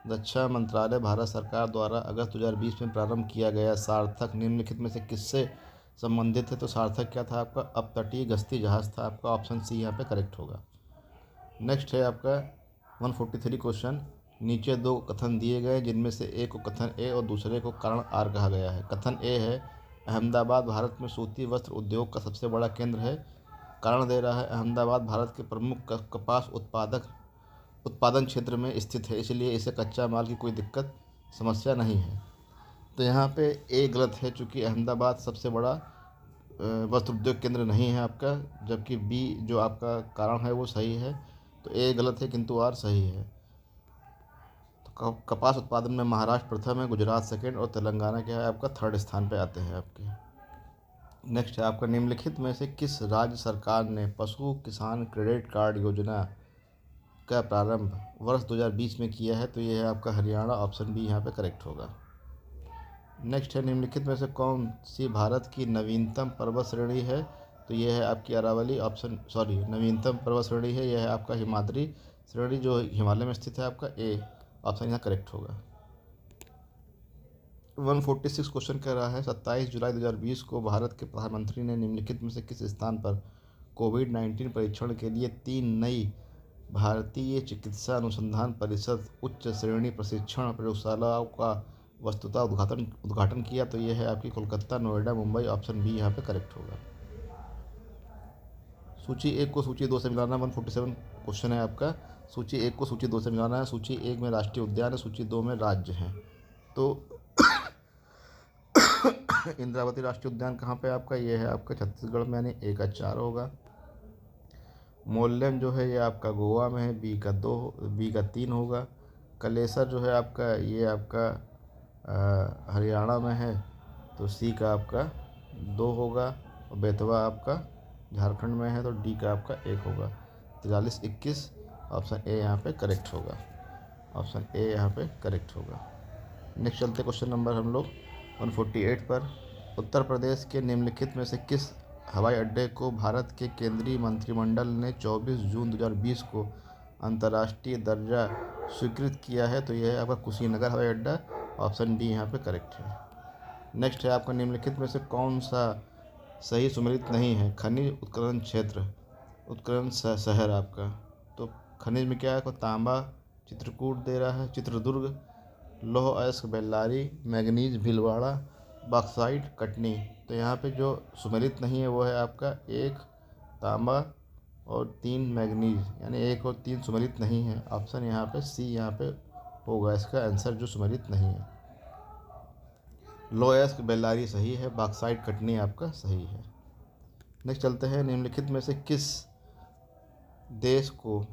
रक्षा मंत्रालय भारत सरकार द्वारा अगस्त 2020 में प्रारंभ किया गया सार्थक निम्नलिखित में से किससे संबंधित है? तो सार्थक क्या था आपका? अपतटीय गश्ती जहाज़ था आपका। ऑप्शन सी यहाँ पे करेक्ट होगा। नेक्स्ट है आपका 143 क्वेश्चन, नीचे 2 कथन दिए गए जिनमें से एक को कथन ए और दूसरे को कारण आर कहा गया है। कथन ए है, अहमदाबाद भारत में सूती वस्त्र उद्योग का सबसे बड़ा केंद्र है। कारण दे रहा है, अहमदाबाद भारत के प्रमुख कपास उत्पादन क्षेत्र में स्थित है, इसलिए इसे कच्चा माल की कोई दिक्कत समस्या नहीं है। तो यहाँ पे ए गलत है, चूँकि अहमदाबाद सबसे बड़ा वस्त्र उद्योग केंद्र नहीं है आपका, जबकि बी जो आपका कारण है वो सही है। तो ए गलत है किंतु आर सही है। तो कपास उत्पादन में महाराष्ट्र प्रथम है, गुजरात सेकंड और तेलंगाना क्या है आपका? 3rd स्थान पे आते हैं आपके। नेक्स्ट है आपका, निम्नलिखित में से किस राज्य सरकार ने पशु किसान क्रेडिट कार्ड योजना का प्रारंभ वर्ष 2020 में किया है? तो ये है आपका हरियाणा। ऑप्शन बी यहाँ पे करेक्ट होगा। नेक्स्ट है, निम्नलिखित में से कौन सी भारत की नवीनतम पर्वत श्रेणी है? तो ये है आपकी अरावली। नवीनतम पर्वत श्रेणी है, यह है आपका हिमाद्री श्रेणी जो हिमालय में स्थित है आपका। ए ऑप्शन यहाँ करेक्ट होगा। 146 क्वेश्चन कह रहा है, 27 जुलाई 2020 को भारत के प्रधानमंत्री ने निम्नलिखित में से किस स्थान पर कोविड-19 परीक्षण के लिए 3 नई भारतीय चिकित्सा अनुसंधान परिषद उच्च श्रेणी प्रशिक्षण प्रयोगशालाओं का वस्तुतः उद्घाटन किया? तो ये है आपकी कोलकाता, नोएडा, मुंबई। ऑप्शन बी यहाँ पे करेक्ट होगा। सूची 1 को सूची 2 से मिलाना। 147 क्वेश्चन है आपका, सूची 1 को सूची 2 से मिलाना है। सूची 1 में राष्ट्रीय उद्यान है, सूची 2 में राज्य हैं। तो इंद्रावती राष्ट्रीय उद्यान कहाँ पे आपका? ये है आपका छत्तीसगढ़ में, यानी ए का 4 होगा। मोल्लेम जो है ये आपका गोवा में है, बी का 3 होगा। कलेसर जो है आपका ये आपका हरियाणा में है, तो सी का आपका 2 होगा। और बेतवा आपका झारखंड में है, तो डी का आपका 1 होगा। 43-21 ऑप्शन ए यहाँ पे करेक्ट होगा। ऑप्शन ए यहाँ पे करेक्ट होगा। नेक्स्ट चलते क्वेश्चन नंबर हम लोग 148 पर। उत्तर प्रदेश के निम्नलिखित में से किस हवाई अड्डे को भारत के केंद्रीय मंत्रिमंडल ने 24 जून 2020 को अंतर्राष्ट्रीय दर्जा स्वीकृत किया है? तो यह है आपका कुशीनगर हवाई अड्डा। ऑप्शन डी यहाँ पे करेक्ट है। नेक्स्ट है आपका, निम्नलिखित में से कौन सा सही सुमेलित नहीं है? खनिज उत्खनन क्षेत्र, उत्खनन शहर आपका। तो खनिज में क्या है? तांबा चित्रकूट दे रहा है, चित्रदुर्ग, लौह अयस्क बेल्लारी, मैग्नीज भीलवाड़ा, बॉक्साइट कटनी। तो यहाँ पे जो सुमेलित नहीं है वो है आपका 1 तांबा और 3 मैग्नीज, यानी 1 और 3 सुमेलित नहीं है। ऑप्शन यहाँ पे सी यहाँ पे होगा इसका आंसर, जो सुमेलित नहीं है। लौह अयस्क बेल्लारी सही है, बॉक्साइट कटनी आपका सही है। नेक्स्ट चलते हैं, निम्नलिखित में से किस देश को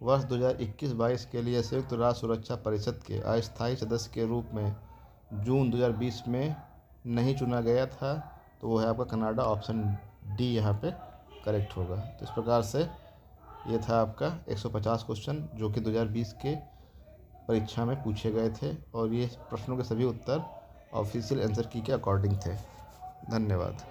वर्ष 2021-22 के लिए संयुक्त राष्ट्र सुरक्षा परिषद के अस्थायी सदस्य के रूप में जून 2020 में नहीं चुना गया था? तो वो है आपका कनाडा। ऑप्शन डी यहाँ पे करेक्ट होगा। तो इस प्रकार से ये था आपका 150 क्वेश्चन जो कि 2020 के परीक्षा में पूछे गए थे, और ये प्रश्नों के सभी उत्तर ऑफिशियल आंसर की के अकॉर्डिंग थे। धन्यवाद।